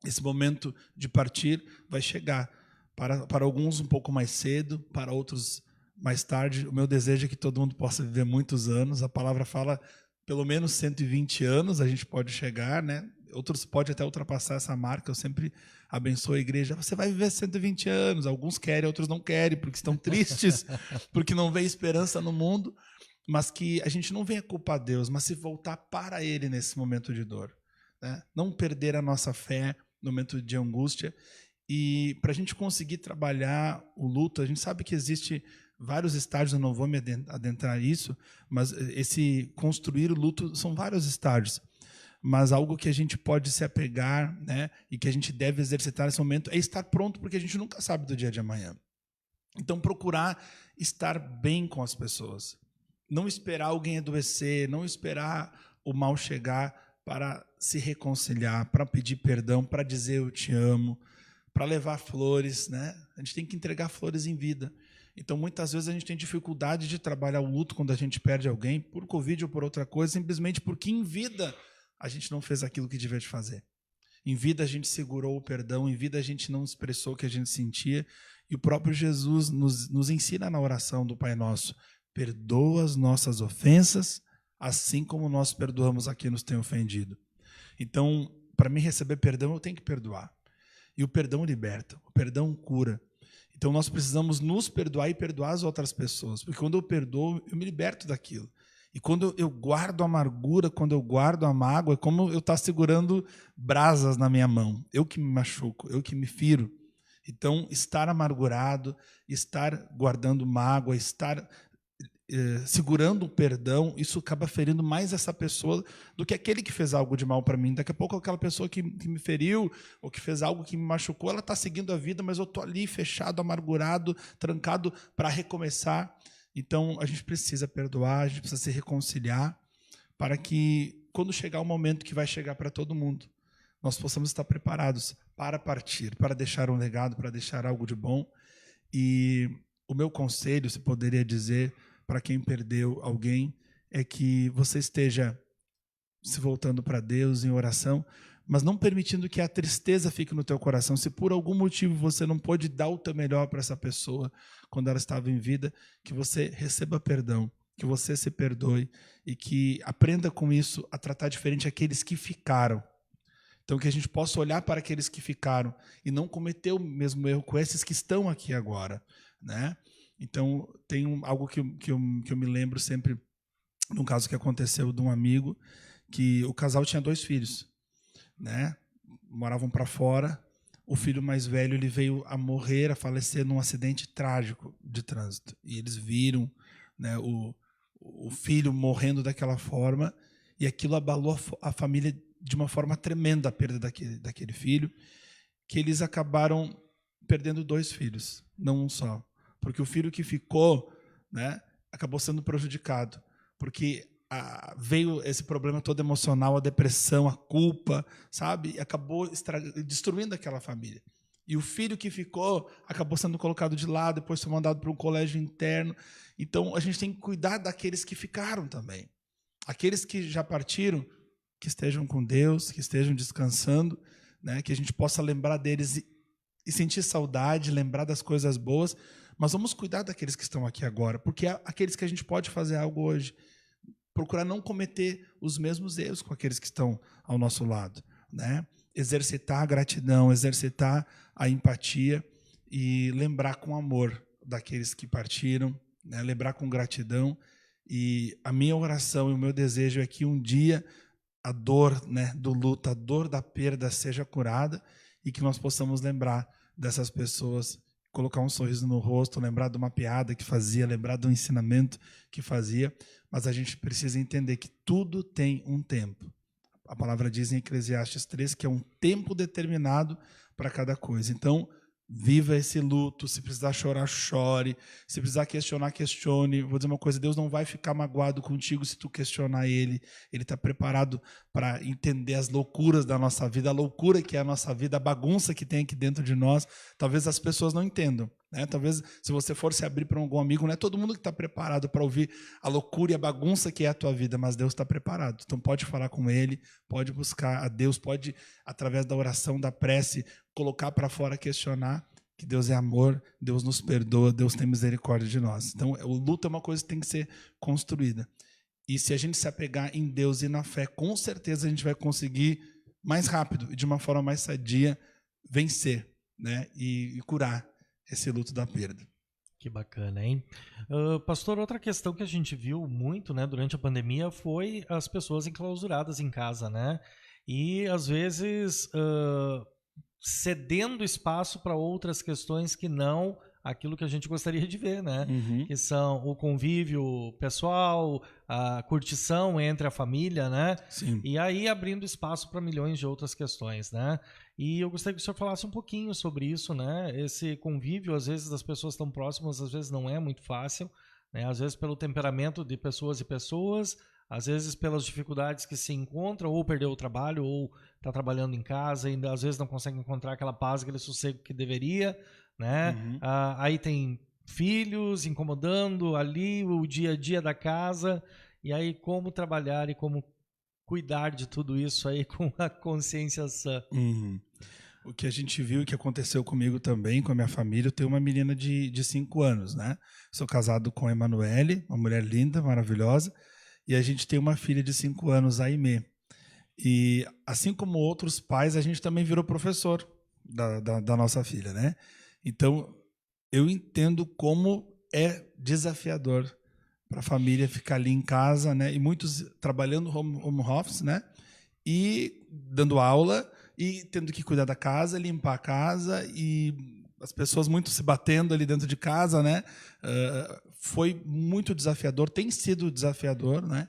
Esse momento de partir vai chegar. Para alguns um pouco mais cedo, para outros mais tarde. O meu desejo é que todo mundo possa viver muitos anos. A palavra fala pelo menos 120 anos a gente pode chegar, né? Outros podem até ultrapassar essa marca. Eu sempre abençoo a igreja. Você vai viver 120 anos. Alguns querem, outros não querem, porque estão tristes, porque não vê esperança no mundo. Mas que a gente não venha culpar Deus, mas se voltar para Ele nesse momento de dor, né? Não perder a nossa fé no momento de angústia. E para a gente conseguir trabalhar o luto, a gente sabe que existe vários estágios, eu não vou me adentrar nisso, mas esse construir o luto são vários estágios. Mas algo que a gente pode se apegar, né, e que a gente deve exercitar nesse momento é estar pronto, porque a gente nunca sabe do dia de amanhã. Então, procurar estar bem com as pessoas. Não esperar alguém adoecer, não esperar o mal chegar para se reconciliar, para pedir perdão, para dizer eu te amo, para levar flores, né? A gente tem que entregar flores em vida. Então, muitas vezes a gente tem dificuldade de trabalhar o luto quando a gente perde alguém, por Covid ou por outra coisa, simplesmente porque em vida a gente não fez aquilo que devia de fazer. Em vida a gente segurou o perdão, em vida a gente não expressou o que a gente sentia, e o próprio Jesus nos ensina na oração do Pai Nosso: perdoa as nossas ofensas, assim como nós perdoamos a quem nos tem ofendido. Então, para mim receber perdão, eu tenho que perdoar. E o perdão liberta, o perdão cura. Então, nós precisamos nos perdoar e perdoar as outras pessoas. Porque quando eu perdoo, eu me liberto daquilo. E quando eu guardo a amargura, quando eu guardo a mágoa, é como eu estar segurando brasas na minha mão. Eu que me machuco, eu que me firo. Então, estar amargurado, estar guardando mágoa, estar segurando o perdão, isso acaba ferindo mais essa pessoa do que aquele que fez algo de mal para mim. Daqui a pouco aquela pessoa que me feriu ou que fez algo que me machucou, ela está seguindo a vida, mas eu estou ali fechado, amargurado, trancado para recomeçar. Então a gente precisa perdoar, a gente precisa se reconciliar para que quando chegar o momento que vai chegar para todo mundo, nós possamos estar preparados para partir, para deixar um legado, para deixar algo de bom. E o meu conselho, se poderia dizer, para quem perdeu alguém, é que você esteja se voltando para Deus em oração, mas não permitindo que a tristeza fique no teu coração. Se por algum motivo você não pôde dar o teu melhor para essa pessoa quando ela estava em vida, que você receba perdão, que você se perdoe e que aprenda com isso a tratar diferente aqueles que ficaram. Então, que a gente possa olhar para aqueles que ficaram e não cometer o mesmo erro com esses que estão aqui agora, né? Então, tem algo que eu me lembro sempre, de um caso que aconteceu de um amigo, que o casal tinha 2 filhos, né? Moravam para fora. O filho mais velho ele veio a morrer, a falecer num acidente trágico de trânsito. E eles viram, né, o filho morrendo daquela forma, e aquilo abalou a família de uma forma tremenda a perda daquele filho, que eles acabaram perdendo 2 filhos, não um só. Porque o filho que ficou, né, acabou sendo prejudicado. Porque veio esse problema todo emocional, a depressão, a culpa, sabe? E acabou destruindo aquela família. E o filho que ficou acabou sendo colocado de lado, depois foi mandado para um colégio interno. Então, a gente tem que cuidar daqueles que ficaram também. Aqueles que já partiram, que estejam com Deus, que estejam descansando, né? Que a gente possa lembrar deles e sentir saudade, lembrar das coisas boas. Mas vamos cuidar daqueles que estão aqui agora, porque é aqueles que a gente pode fazer algo hoje. Procurar não cometer os mesmos erros com aqueles que estão ao nosso lado, né? Exercitar a gratidão, exercitar a empatia e lembrar com amor daqueles que partiram, né? Lembrar com gratidão. E a minha oração e o meu desejo é que um dia a dor, né, do luto, a dor da perda seja curada e que nós possamos lembrar dessas pessoas, colocar um sorriso no rosto, lembrar de uma piada que fazia, lembrar de um ensinamento que fazia, mas a gente precisa entender que tudo tem um tempo. A palavra diz em Eclesiastes 3 que é um tempo determinado para cada coisa. Então, viva esse luto, se precisar chorar, chore, se precisar questionar, questione. Vou dizer uma coisa, Deus não vai ficar magoado contigo se tu questionar Ele. Ele está preparado para entender as loucuras da nossa vida, a loucura que é a nossa vida, a bagunça que tem aqui dentro de nós. Talvez as pessoas não entendam, né? Talvez se você for se abrir para algum amigo, não é todo mundo que está preparado para ouvir a loucura e a bagunça que é a tua vida, mas Deus está preparado. Então pode falar com Ele, pode buscar a Deus, pode, através da oração, da prece, colocar para fora, questionar que Deus é amor, Deus nos perdoa, Deus tem misericórdia de nós. Então, o luto é uma coisa que tem que ser construída. E se a gente se apegar em Deus e na fé, com certeza a gente vai conseguir mais rápido e de uma forma mais sadia vencer, né? E curar esse luto da perda. Que bacana, hein? Pastor, outra questão que a gente viu muito, né, durante a pandemia foi as pessoas enclausuradas em casa, né? E, às vezes, cedendo espaço para outras questões que não aquilo que a gente gostaria de ver, né? Uhum. Que são o convívio pessoal, a curtição entre a família, né? Sim. E aí abrindo espaço para milhões de outras questões, né? E eu gostaria que o senhor falasse um pouquinho sobre isso, né? Esse convívio, às vezes, das pessoas tão próximas, às vezes não é muito fácil, né? Às vezes pelo temperamento de pessoas e pessoas, às vezes pelas dificuldades que se encontram, ou perdeu o trabalho, ou está trabalhando em casa, e às vezes não consegue encontrar aquela paz, aquele sossego que deveria, né? Uhum. Aí tem filhos incomodando ali o dia a dia da casa, e aí como trabalhar e como cuidar de tudo isso aí com a consciência sã. Uhum. O que a gente viu e que aconteceu comigo também, com a minha família, eu tenho uma menina de 5 anos, né? Sou casado com a Emanuele, uma mulher linda, maravilhosa, e a gente tem uma filha de 5 anos, a Aimee. E assim como outros pais, a gente também virou professor da nossa filha, né? Então, eu entendo como é desafiador para a família ficar ali em casa, né? E muitos trabalhando home office, né? E dando aula e tendo que cuidar da casa, limpar a casa e as pessoas muito se batendo ali dentro de casa, né? Foi muito desafiador, tem sido desafiador, né?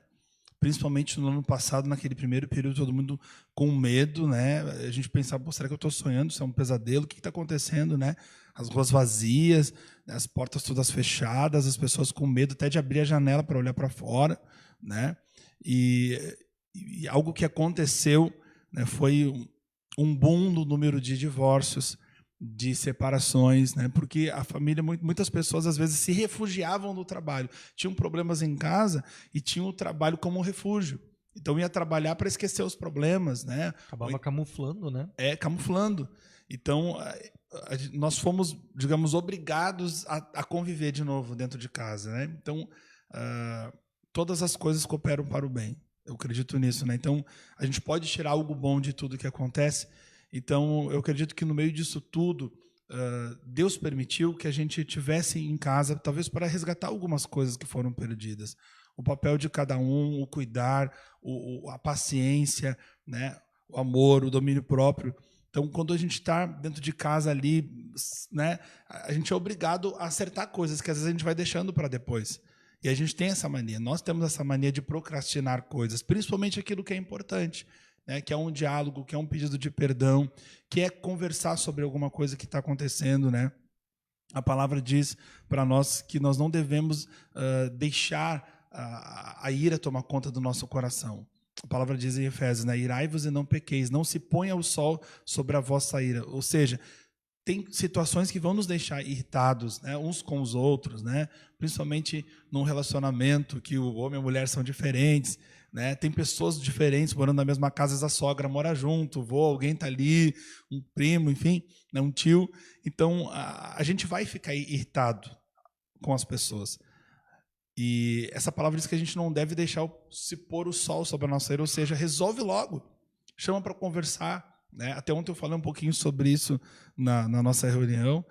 Principalmente no ano passado, naquele primeiro período, todo mundo com medo, né? A gente pensava, será que eu estou sonhando? Isso é um pesadelo? O que está acontecendo, né? As ruas vazias, as portas todas fechadas, as pessoas com medo até de abrir a janela para olhar para fora, né? E algo que aconteceu, né, foi um boom no número de divórcios, de separações, né? Porque a família, muitas pessoas às vezes se refugiavam do trabalho, tinham problemas em casa e tinham o trabalho como um refúgio. Então ia trabalhar para esquecer os problemas, né? Acabava camuflando, né? Camuflando. Então nós fomos, digamos, obrigados a conviver de novo dentro de casa, né? Então todas as coisas cooperam para o bem. Eu acredito nisso, né? Então a gente pode tirar algo bom de tudo que acontece. Então, eu acredito que no meio disso tudo, Deus permitiu que a gente tivesse em casa, talvez para resgatar algumas coisas que foram perdidas. O papel de cada um, o cuidar, a paciência, né? O amor, o domínio próprio. Então, quando a gente está dentro de casa ali, né? A gente é obrigado a acertar coisas que às vezes a gente vai deixando para depois. E a gente tem essa mania. Nós temos essa mania de procrastinar coisas, principalmente aquilo que é importante. né, que é um diálogo, que é um pedido de perdão, que é conversar sobre alguma coisa que está acontecendo, né? A palavra diz para nós que nós não devemos deixar a ira tomar conta do nosso coração. A palavra diz em Efésios, né? Irai-vos e não pequeis, não se ponha o sol sobre a vossa ira. Ou seja, tem situações que vão nos deixar irritados, né, uns com os outros, né, principalmente num relacionamento que o homem e a mulher são diferentes, né, tem pessoas diferentes morando na mesma casa, às vezes a sogra mora junto, o vô, alguém está ali, um primo, enfim, né, um tio. Então, a gente vai ficar irritado com as pessoas. E essa palavra diz que a gente não deve deixar se pôr o sol sobre a nossa ira, ou seja, resolve logo, chama para conversar. Né? Até ontem eu falei um pouquinho sobre isso na nossa reunião,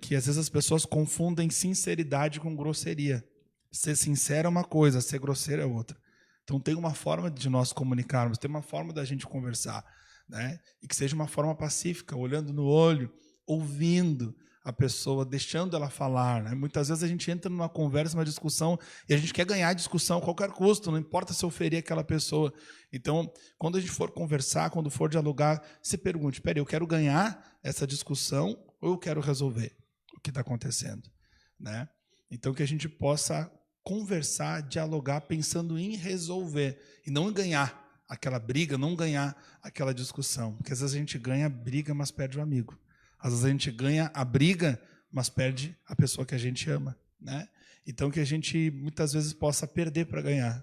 que às vezes as pessoas confundem sinceridade com grosseria. Ser sincero é uma coisa, ser grosseiro é outra. Então tem uma forma de nós comunicarmos, tem uma forma da gente conversar, né? E que seja uma forma pacífica, olhando no olho, ouvindo a pessoa, deixando ela falar. Né? Muitas vezes a gente entra numa conversa, uma discussão, e a gente quer ganhar a discussão a qualquer custo, não importa se eu ferir aquela pessoa. Então, quando a gente for conversar, quando for dialogar, se pergunte, peraí, eu quero ganhar essa discussão ou eu quero resolver o que está acontecendo? Né? Então, que a gente possa conversar, dialogar, pensando em resolver, e não em ganhar aquela briga, não ganhar aquela discussão. Porque às vezes a gente ganha a briga, mas perde o amigo. Às vezes a gente ganha a briga, mas perde a pessoa que a gente ama, né? Então, que a gente, muitas vezes, possa perder para ganhar.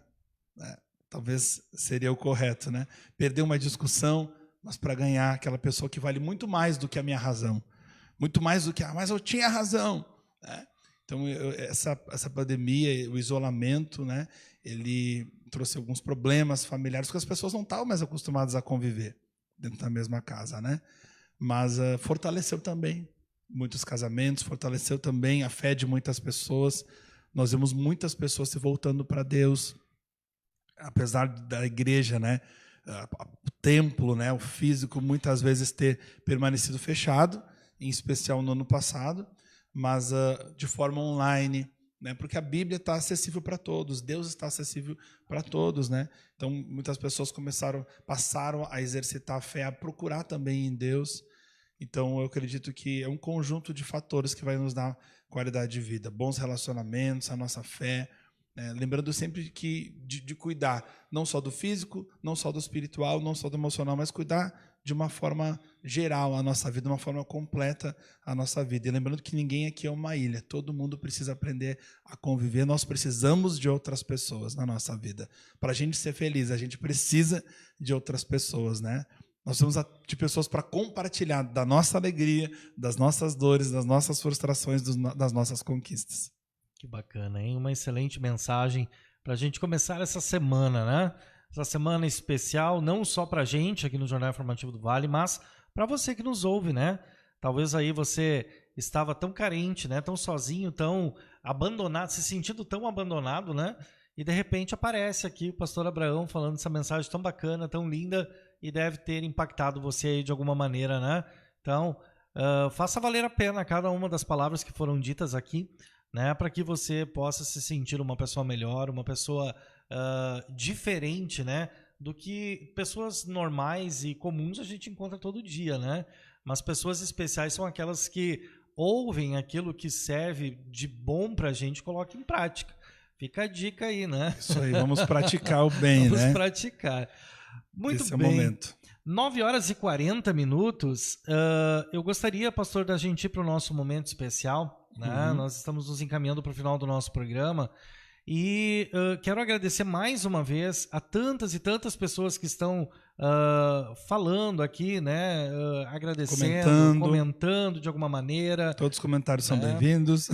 Né? Talvez seria o correto, né? Perder uma discussão, mas para ganhar aquela pessoa que vale muito mais do que a minha razão. Muito mais do que, mas eu tinha razão. Né? Então, essa pandemia, o isolamento, né? Ele trouxe alguns problemas familiares, porque as pessoas não estavam mais acostumadas a conviver dentro da mesma casa, né? Mas fortaleceu também muitos casamentos, fortaleceu também a fé de muitas pessoas. Nós vemos muitas pessoas se voltando para Deus, apesar da igreja, né, o templo, né, o físico, muitas vezes ter permanecido fechado, em especial no ano passado, mas de forma online, né, porque a Bíblia está acessível para todos, Deus está acessível para todos, né? Então muitas pessoas passaram a exercitar a fé, a procurar também em Deus. Então eu acredito que é um conjunto de fatores que vai nos dar qualidade de vida, bons relacionamentos, a nossa fé, né? Lembrando sempre que de cuidar não só do físico, não só do espiritual, não só do emocional, mas cuidar de uma forma geral a nossa vida, de uma forma completa a nossa vida. E lembrando que ninguém aqui é uma ilha, todo mundo precisa aprender a conviver, nós precisamos de outras pessoas na nossa vida. Para a gente ser feliz, a gente precisa de outras pessoas, né? Nós precisamos de pessoas para compartilhar da nossa alegria, das nossas dores, das nossas frustrações, das nossas conquistas. Que bacana, hein? Uma excelente mensagem para a gente começar essa semana, né? Essa semana especial, não só para a gente aqui no Jornal Informativo do Vale, mas para você que nos ouve, né? Talvez aí você estava tão carente, né? Tão sozinho, tão abandonado, se sentindo tão abandonado, né? E de repente aparece aqui o pastor Abraão falando essa mensagem tão bacana, tão linda, e deve ter impactado você aí de alguma maneira, né? Então, faça valer a pena cada uma das palavras que foram ditas aqui, né? Para que você possa se sentir uma pessoa melhor, uma pessoa diferente, né? Do que pessoas normais e comuns a gente encontra todo dia, né? Mas pessoas especiais são aquelas que ouvem aquilo que serve de bom para a gente e colocam em prática. Fica a dica aí, né? Isso aí, vamos praticar o bem, né? Vamos praticar. Muito Esse bem. É o momento. 9 horas e 40 minutos. Eu gostaria, pastor, da gente ir para o nosso momento especial. Né? Nós estamos nos encaminhando para o final do nosso programa. E quero agradecer mais uma vez a tantas e tantas pessoas que estão falando aqui, né? Agradecendo, comentando de alguma maneira. Todos os comentários são bem-vindos.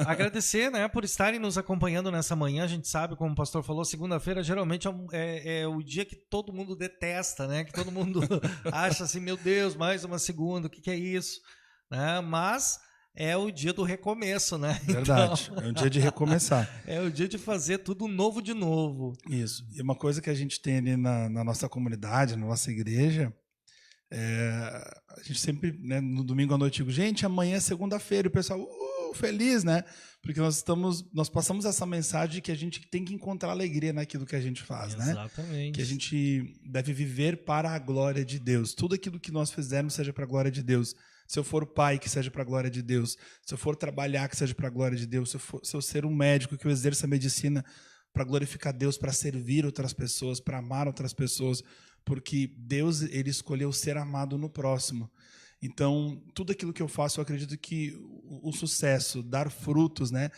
Agradecer, né, por estarem nos acompanhando nessa manhã. A gente sabe, como o pastor falou, segunda-feira geralmente é o dia que todo mundo detesta, né? Que todo mundo acha assim, meu Deus, mais uma segunda, o que é isso? Né? Mas é o dia do recomeço, né? Verdade, então, é o dia de recomeçar. É o dia de fazer tudo novo de novo. Isso. E uma coisa que a gente tem ali na nossa comunidade, na nossa igreja, a gente sempre, né, no domingo à noite, digo, gente, amanhã é segunda-feira, e o pessoal, muito feliz, né? Porque nós passamos essa mensagem de que a gente tem que encontrar alegria naquilo que a gente faz, né? Exatamente. Que a gente deve viver para a glória de Deus. Tudo aquilo que nós fizermos seja para a glória de Deus. Se eu for pai, que seja para a glória de Deus. Se eu for trabalhar, que seja para a glória de Deus. Se eu ser um médico, que eu exerça a medicina para glorificar Deus, para servir outras pessoas, para amar outras pessoas. Porque Deus, ele escolheu ser amado no próximo. Então, tudo aquilo que eu faço, eu acredito que o sucesso, dar frutos, né?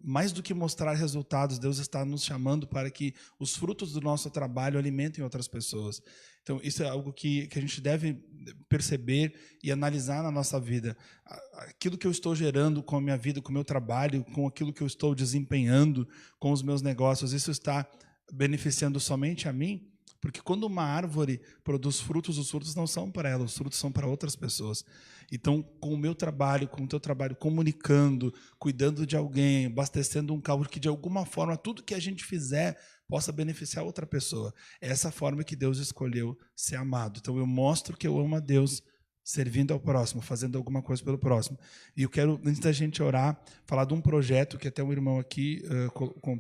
Mais do que mostrar resultados, Deus está nos chamando para que os frutos do nosso trabalho alimentem outras pessoas. Então, isso é algo que a gente deve perceber e analisar na nossa vida. Aquilo que eu estou gerando com a minha vida, com o meu trabalho, com aquilo que eu estou desempenhando, com os meus negócios, isso está beneficiando somente a mim? Porque quando uma árvore produz frutos, os frutos não são para ela, os frutos são para outras pessoas. Então, com o meu trabalho, com o teu trabalho, comunicando, cuidando de alguém, abastecendo um carro, que de alguma forma tudo que a gente fizer possa beneficiar outra pessoa. É essa forma que Deus escolheu ser amado. Então, eu mostro que eu amo a Deus servindo ao próximo, fazendo alguma coisa pelo próximo. E eu quero, antes da gente orar, falar de um projeto que até um irmão aqui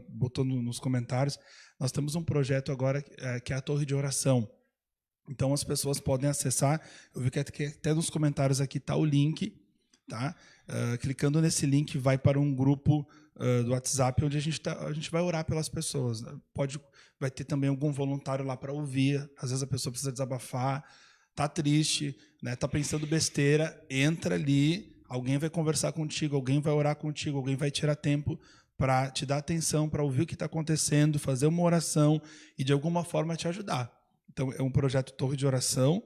botou nos comentários. Nós temos um projeto agora que é a Torre de Oração. Então, as pessoas podem acessar. Eu vi que até nos comentários aqui está o link. Tá? Clicando nesse link, vai para um grupo do WhatsApp, onde a gente vai orar pelas pessoas. Vai ter também algum voluntário lá para ouvir. Às vezes a pessoa precisa desabafar, está triste, né? Está pensando besteira. Entra ali, alguém vai conversar contigo, alguém vai orar contigo, alguém vai tirar tempo para te dar atenção, para ouvir o que está acontecendo, fazer uma oração e, de alguma forma, te ajudar. Então, é um projeto Torre de Oração.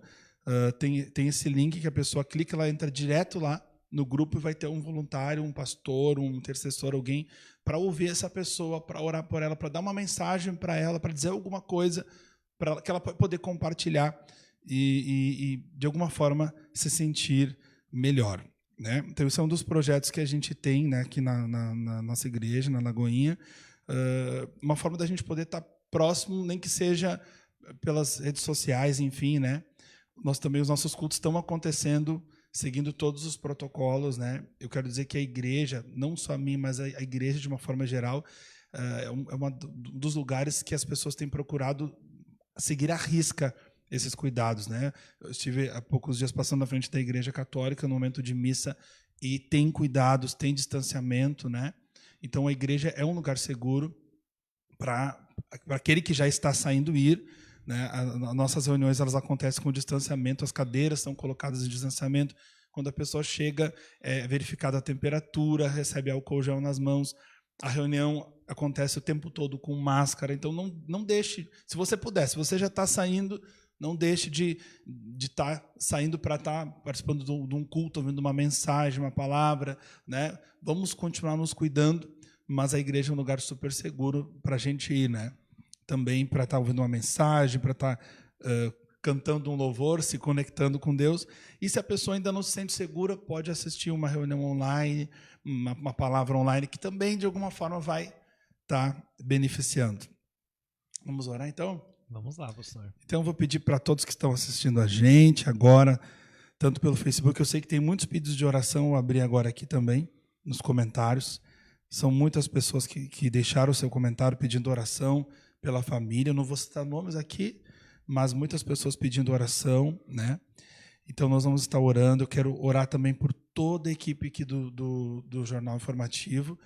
Tem esse link que a pessoa clica, ela entra direto lá no grupo e vai ter um voluntário, um pastor, um intercessor, alguém, para ouvir essa pessoa, para orar por ela, para dar uma mensagem para ela, para dizer alguma coisa, para que ela poder compartilhar e, de alguma forma, se sentir melhor. Né? Então, esse é um dos projetos que a gente tem, né, aqui na nossa igreja, na Lagoinha. Uma forma da gente poder estar próximo, nem que seja pelas redes sociais, enfim. Né? Os nossos cultos estão acontecendo seguindo todos os protocolos. Né? Eu quero dizer que a igreja, não só a mim, mas a igreja de uma forma geral, é um dos lugares que as pessoas têm procurado seguir à risca esses cuidados, né? Eu estive há poucos dias passando na frente da Igreja Católica no momento de missa e tem cuidados, tem distanciamento, né? Então a igreja é um lugar seguro para aquele que já está saindo ir, né? As nossas reuniões elas acontecem com distanciamento, as cadeiras são colocadas em distanciamento. Quando a pessoa chega, é verificada a temperatura, recebe álcool gel nas mãos. A reunião acontece o tempo todo com máscara. Então não deixe, se você puder, se você já está saindo, não deixe de estar saindo para estar participando de um culto, ouvindo uma mensagem, uma palavra. Né? Vamos continuar nos cuidando, mas a igreja é um lugar super seguro para a gente ir. Né? Também para estar ouvindo uma mensagem, para estar cantando um louvor, se conectando com Deus. E se a pessoa ainda não se sente segura, pode assistir uma reunião online, uma palavra online, que também, de alguma forma, vai estar beneficiando. Vamos orar, então? Vamos lá, pastor. Então, eu vou pedir para todos que estão assistindo a gente agora, tanto pelo Facebook, eu sei que tem muitos pedidos de oração, eu abri agora aqui também, nos comentários. São muitas pessoas que deixaram o seu comentário pedindo oração pela família. Eu não vou citar nomes aqui, mas muitas pessoas pedindo oração, né? Então, nós vamos estar orando. Eu quero orar também por toda a equipe aqui do Jornal Informativo.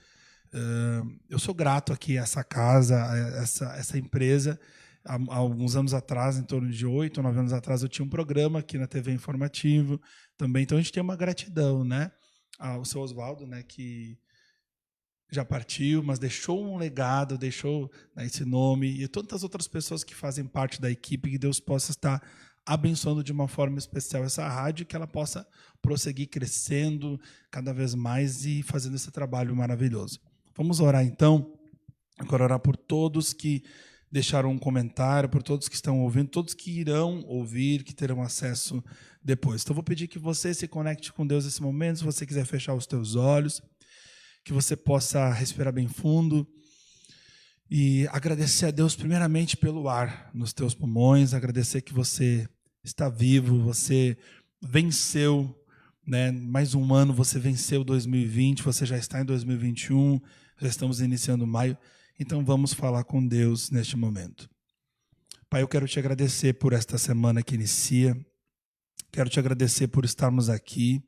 Eu sou grato aqui a essa casa, a essa empresa. Há alguns anos atrás, em torno de 8 ou 9 anos atrás, eu tinha um programa aqui na TV Informativo também. Então, a gente tem uma gratidão, né? Ao seu Oswaldo, né, que já partiu, mas deixou um legado, deixou, né, esse nome, e tantas outras pessoas que fazem parte da equipe, que Deus possa estar abençoando de uma forma especial essa rádio, que ela possa prosseguir crescendo cada vez mais e fazendo esse trabalho maravilhoso. Vamos orar, então. Eu quero orar por todos que deixaram um comentário, por todos que estão ouvindo, todos que irão ouvir, que terão acesso depois. Então, vou pedir que você se conecte com Deus nesse momento, se você quiser fechar os teus olhos, que você possa respirar bem fundo e agradecer a Deus primeiramente pelo ar nos teus pulmões, agradecer que você está vivo, você venceu né? Mais um ano, você venceu 2020, você já está em 2021, já estamos iniciando maio. Então vamos falar com Deus neste momento. Pai, eu quero te agradecer por esta semana que inicia. Quero te agradecer por estarmos aqui.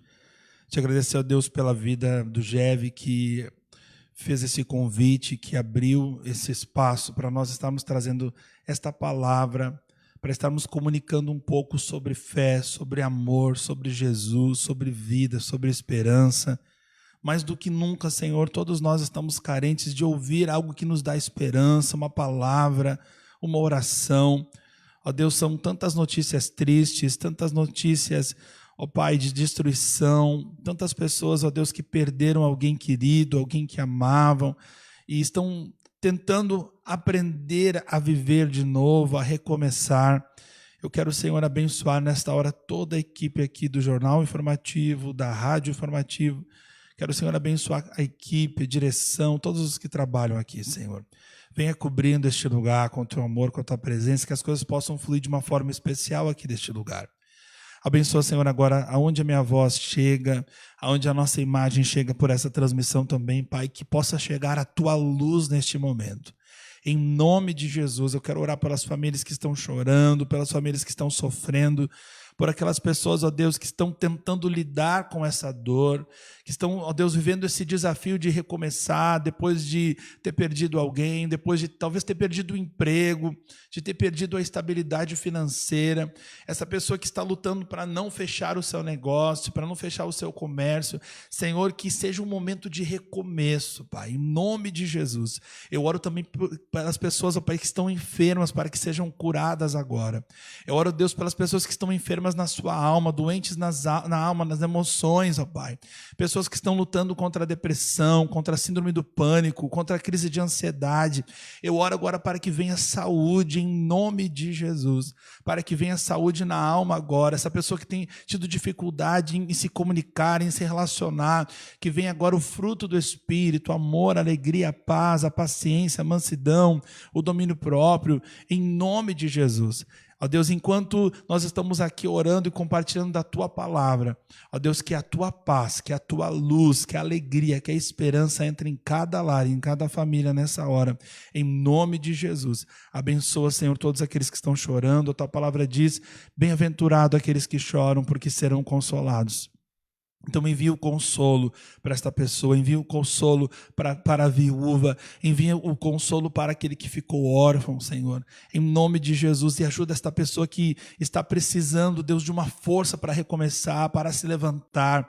Te agradecer, ó Deus, pela vida do Jev, que fez esse convite, que abriu esse espaço para nós estarmos trazendo esta palavra, para estarmos comunicando um pouco sobre fé, sobre amor, sobre Jesus, sobre vida, sobre esperança. Mais do que nunca, Senhor, todos nós estamos carentes de ouvir algo que nos dá esperança, uma palavra, uma oração. Ó Deus, são tantas notícias tristes, tantas notícias, ó Pai, de destruição, tantas pessoas, ó Deus, que perderam alguém querido, alguém que amavam, e estão tentando aprender a viver de novo, a recomeçar. Eu quero, Senhor, abençoar nesta hora toda a equipe aqui do Jornal Informativo, da Rádio Informativo. Quero, Senhor, abençoar a equipe, a direção, todos os que trabalham aqui, Senhor. Venha cobrindo este lugar com o teu amor, com a tua presença, que as coisas possam fluir de uma forma especial aqui neste lugar. Abençoa, Senhor, agora aonde a minha voz chega, aonde a nossa imagem chega por essa transmissão também, Pai, que possa chegar a tua luz neste momento. Em nome de Jesus, eu quero orar pelas famílias que estão chorando, pelas famílias que estão sofrendo, por aquelas pessoas, ó Deus, que estão tentando lidar com essa dor, que estão, ó Deus, vivendo esse desafio de recomeçar depois de ter perdido alguém, depois de talvez ter perdido o emprego, de ter perdido a estabilidade financeira. Essa pessoa que está lutando para não fechar o seu negócio, para não fechar o seu comércio. Senhor, que seja um momento de recomeço, Pai, em nome de Jesus. Eu oro também pelas pessoas, ó Pai, que estão enfermas, para que sejam curadas agora. Eu oro, Deus, pelas pessoas que estão enfermas na sua alma, doentes na alma, nas emoções, ó Pai. Pessoas que estão lutando contra a depressão, contra a síndrome do pânico, contra a crise de ansiedade. Eu oro agora para que venha saúde em nome de Jesus, para que venha saúde na alma agora. Essa pessoa que tem tido dificuldade em se comunicar, em se relacionar, que venha agora o fruto do Espírito, amor, alegria, paz, a paciência, a mansidão, o domínio próprio, em nome de Jesus. Ó Deus, enquanto nós estamos aqui orando e compartilhando da Tua palavra, ó Deus, que a Tua paz, que a Tua luz, que a alegria, que a esperança entre em cada lar, em cada família nessa hora, em nome de Jesus. Abençoa, Senhor, todos aqueles que estão chorando. A Tua palavra diz, bem-aventurado aqueles que choram, porque serão consolados. Então envia o consolo para esta pessoa, envia o consolo para a viúva, envia o consolo para aquele que ficou órfão, Senhor, em nome de Jesus, e ajuda esta pessoa que está precisando, Deus, de uma força para recomeçar, para se levantar.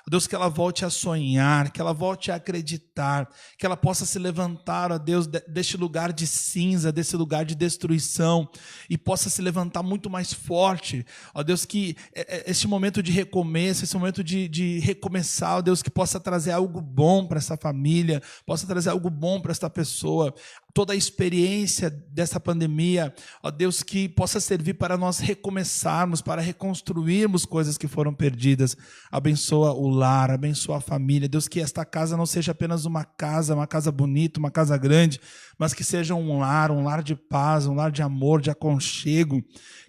Deus, que ela volte a sonhar, que ela volte a acreditar, que ela possa se levantar, ó Deus, deste lugar de cinza, desse lugar de destruição, e possa se levantar muito mais forte, ó Deus, que este momento de recomeço, esse momento de recomeçar, ó Deus, que possa trazer algo bom para essa família, possa trazer algo bom para esta pessoa. Toda a experiência dessa pandemia, ó Deus, que possa servir para nós recomeçarmos, para reconstruirmos coisas que foram perdidas. Abençoa o lar, abençoa a família. Deus, que esta casa não seja apenas uma casa bonita, uma casa grande, mas que seja um lar de paz, um lar de amor, de aconchego,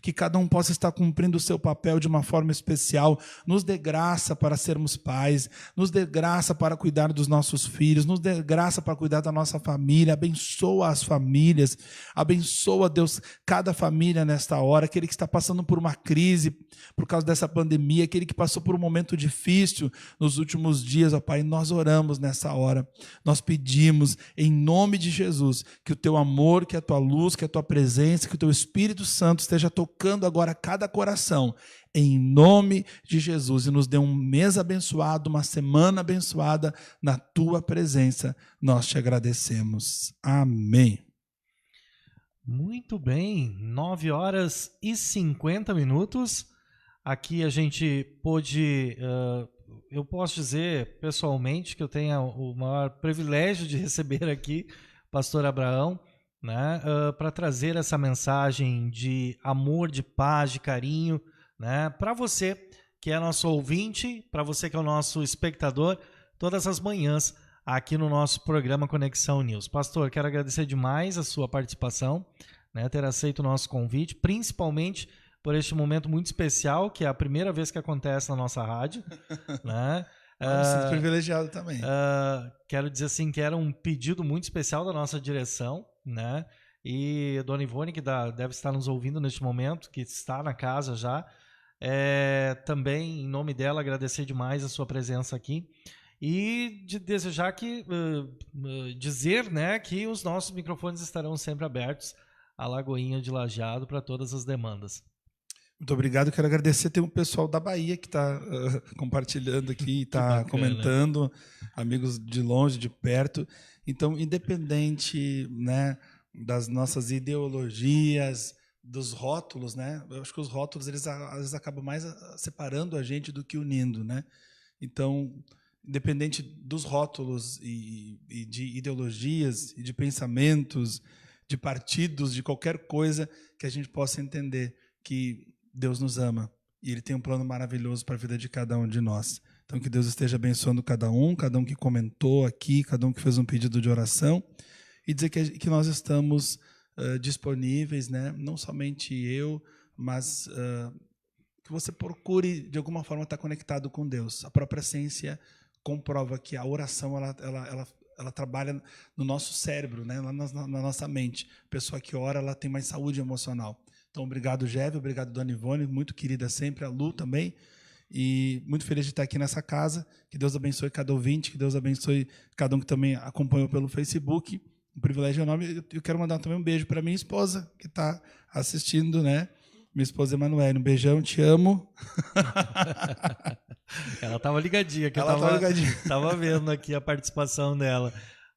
que cada um possa estar cumprindo o seu papel de uma forma especial. Nos dê graça para sermos pais, nos dê graça para cuidar dos nossos filhos, nos dê graça para cuidar da nossa família. Abençoa as famílias, abençoa, Deus, cada família nesta hora, aquele que está passando por uma crise por causa dessa pandemia, aquele que passou por um momento difícil nos últimos dias, ó Pai, nós oramos nessa hora, nós pedimos em nome de Jesus, que o teu amor, que a tua luz, que a tua presença, que o teu Espírito Santo esteja tocando agora cada coração, em nome de Jesus, e nos dê um mês abençoado, uma semana abençoada na tua presença. Nós te agradecemos. Amém. Muito bem, 9h50. Aqui a gente pôde, eu posso dizer pessoalmente que eu tenho o maior privilégio de receber aqui o pastor Abraão, né, para trazer essa mensagem de amor, de paz, de carinho, né, para você que é nosso ouvinte, para você que é o nosso espectador, todas as manhãs aqui no nosso programa Conexão News. Pastor, quero agradecer demais a sua participação, né, ter aceito o nosso convite, principalmente por este momento muito especial, que é a primeira vez que acontece na nossa rádio, né? Me sinto privilegiado também. Quero dizer assim que era um pedido muito especial da nossa direção, né? E a Dona Ivone, que deve estar nos ouvindo neste momento, que está na casa já, também, em nome dela, agradecer demais a sua presença aqui e de desejar dizer, né, que os nossos microfones estarão sempre abertos à Lagoinha de Lajeado para todas as demandas. Muito obrigado. Quero agradecer. Tem um pessoal da Bahia que está compartilhando aqui, está comentando, amigos de longe, de perto. Então, independente, né, das nossas ideologias, dos rótulos, né? Eu acho que os rótulos eles às vezes acabam mais separando a gente do que unindo, né? Então, independente dos rótulos e de ideologias e de pensamentos, de partidos, de qualquer coisa, que a gente possa entender que Deus nos ama e Ele tem um plano maravilhoso para a vida de cada um de nós. Então, que Deus esteja abençoando cada um que comentou aqui, cada um que fez um pedido de oração, e dizer que nós estamos disponíveis, né? Não somente eu, mas que você procure, de alguma forma, estar conectado com Deus. A própria ciência comprova que a oração ela trabalha no nosso cérebro, né? Lá na nossa mente. A pessoa que ora, ela tem mais saúde emocional. Então, obrigado, Geve, obrigado, Dona Ivone, muito querida sempre, a Lu também, e muito feliz de estar aqui nessa casa. Que Deus abençoe cada ouvinte, que Deus abençoe cada um que também acompanhou pelo Facebook. Um privilégio enorme. Eu quero mandar também um beijo para minha esposa, que está assistindo, né? Minha esposa Emanuele, um beijão, te amo. Ela estava ligadinha, que ela estava ligadinha. Estava vendo aqui a participação dela.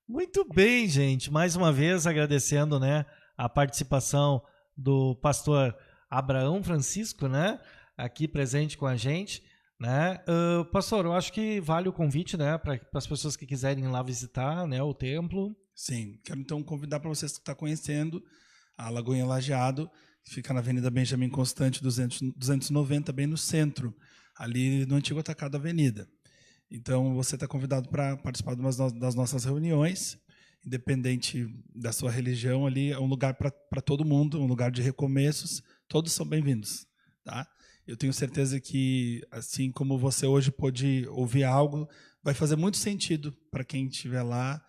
Muito bem, gente. Mais uma vez agradecendo, né, a participação do pastor Abraão Francisco, né, aqui presente com a gente, né? Pastor, eu acho que vale o convite, né, para as pessoas que quiserem ir lá visitar, né, o templo. Sim, quero então convidar para vocês que estão conhecendo a Lagoinha Lajeado, que fica na Avenida Benjamin Constante 290, bem no centro, ali no antigo Atacado Avenida. Então, você está convidado para participar das nossas reuniões. Independente da sua religião, ali é um lugar para todo mundo, um lugar de recomeços, todos são bem-vindos, tá? Eu tenho certeza que, assim como você hoje pôde ouvir algo, vai fazer muito sentido para quem estiver lá,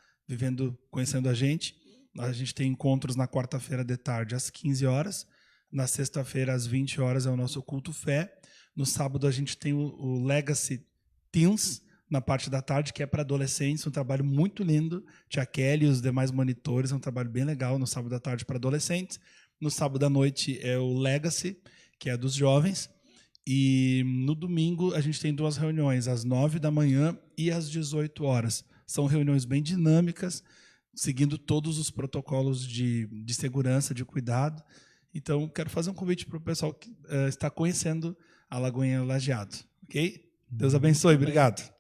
conhecendo a gente. A gente tem encontros na quarta-feira de tarde, às 15 horas, na sexta-feira, às 20 horas, é o nosso culto fé. No sábado, a gente tem o Legacy Teens, na parte da tarde, que é para adolescentes, um trabalho muito lindo. Tia Kelly e os demais monitores, é um trabalho bem legal no sábado da tarde para adolescentes. No sábado à noite é o Legacy, que é dos jovens. E no domingo a gente tem 2 reuniões, às 9 da manhã e às 18 horas. São reuniões bem dinâmicas, seguindo todos os protocolos de segurança, de cuidado. Então, quero fazer um convite para o pessoal que está conhecendo a Lagoinha Lajeado. Ok? Deus abençoe, obrigado.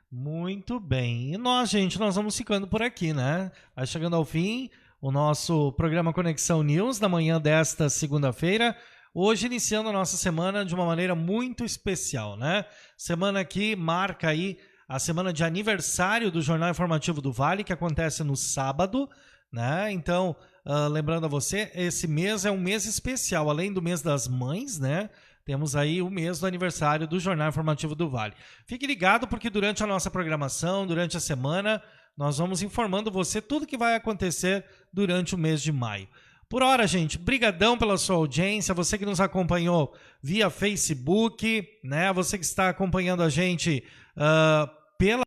Muito bem. E nós, gente, nós vamos ficando por aqui, né? Vai chegando ao fim o nosso programa Conexão News da manhã desta segunda-feira. Hoje iniciando a nossa semana de uma maneira muito especial, né? Semana que marca aí a semana de aniversário do Jornal Informativo do Vale, que acontece no sábado, né? Então, lembrando a você, esse mês é um mês especial, além do mês das mães, né? Temos aí o mês do aniversário do Jornal Informativo do Vale. Fique ligado, porque durante a nossa programação, durante a semana, nós vamos informando você tudo que vai acontecer durante o mês de maio. Por hora, gente, brigadão pela sua audiência, você que nos acompanhou via Facebook, né? Você que está acompanhando a gente pela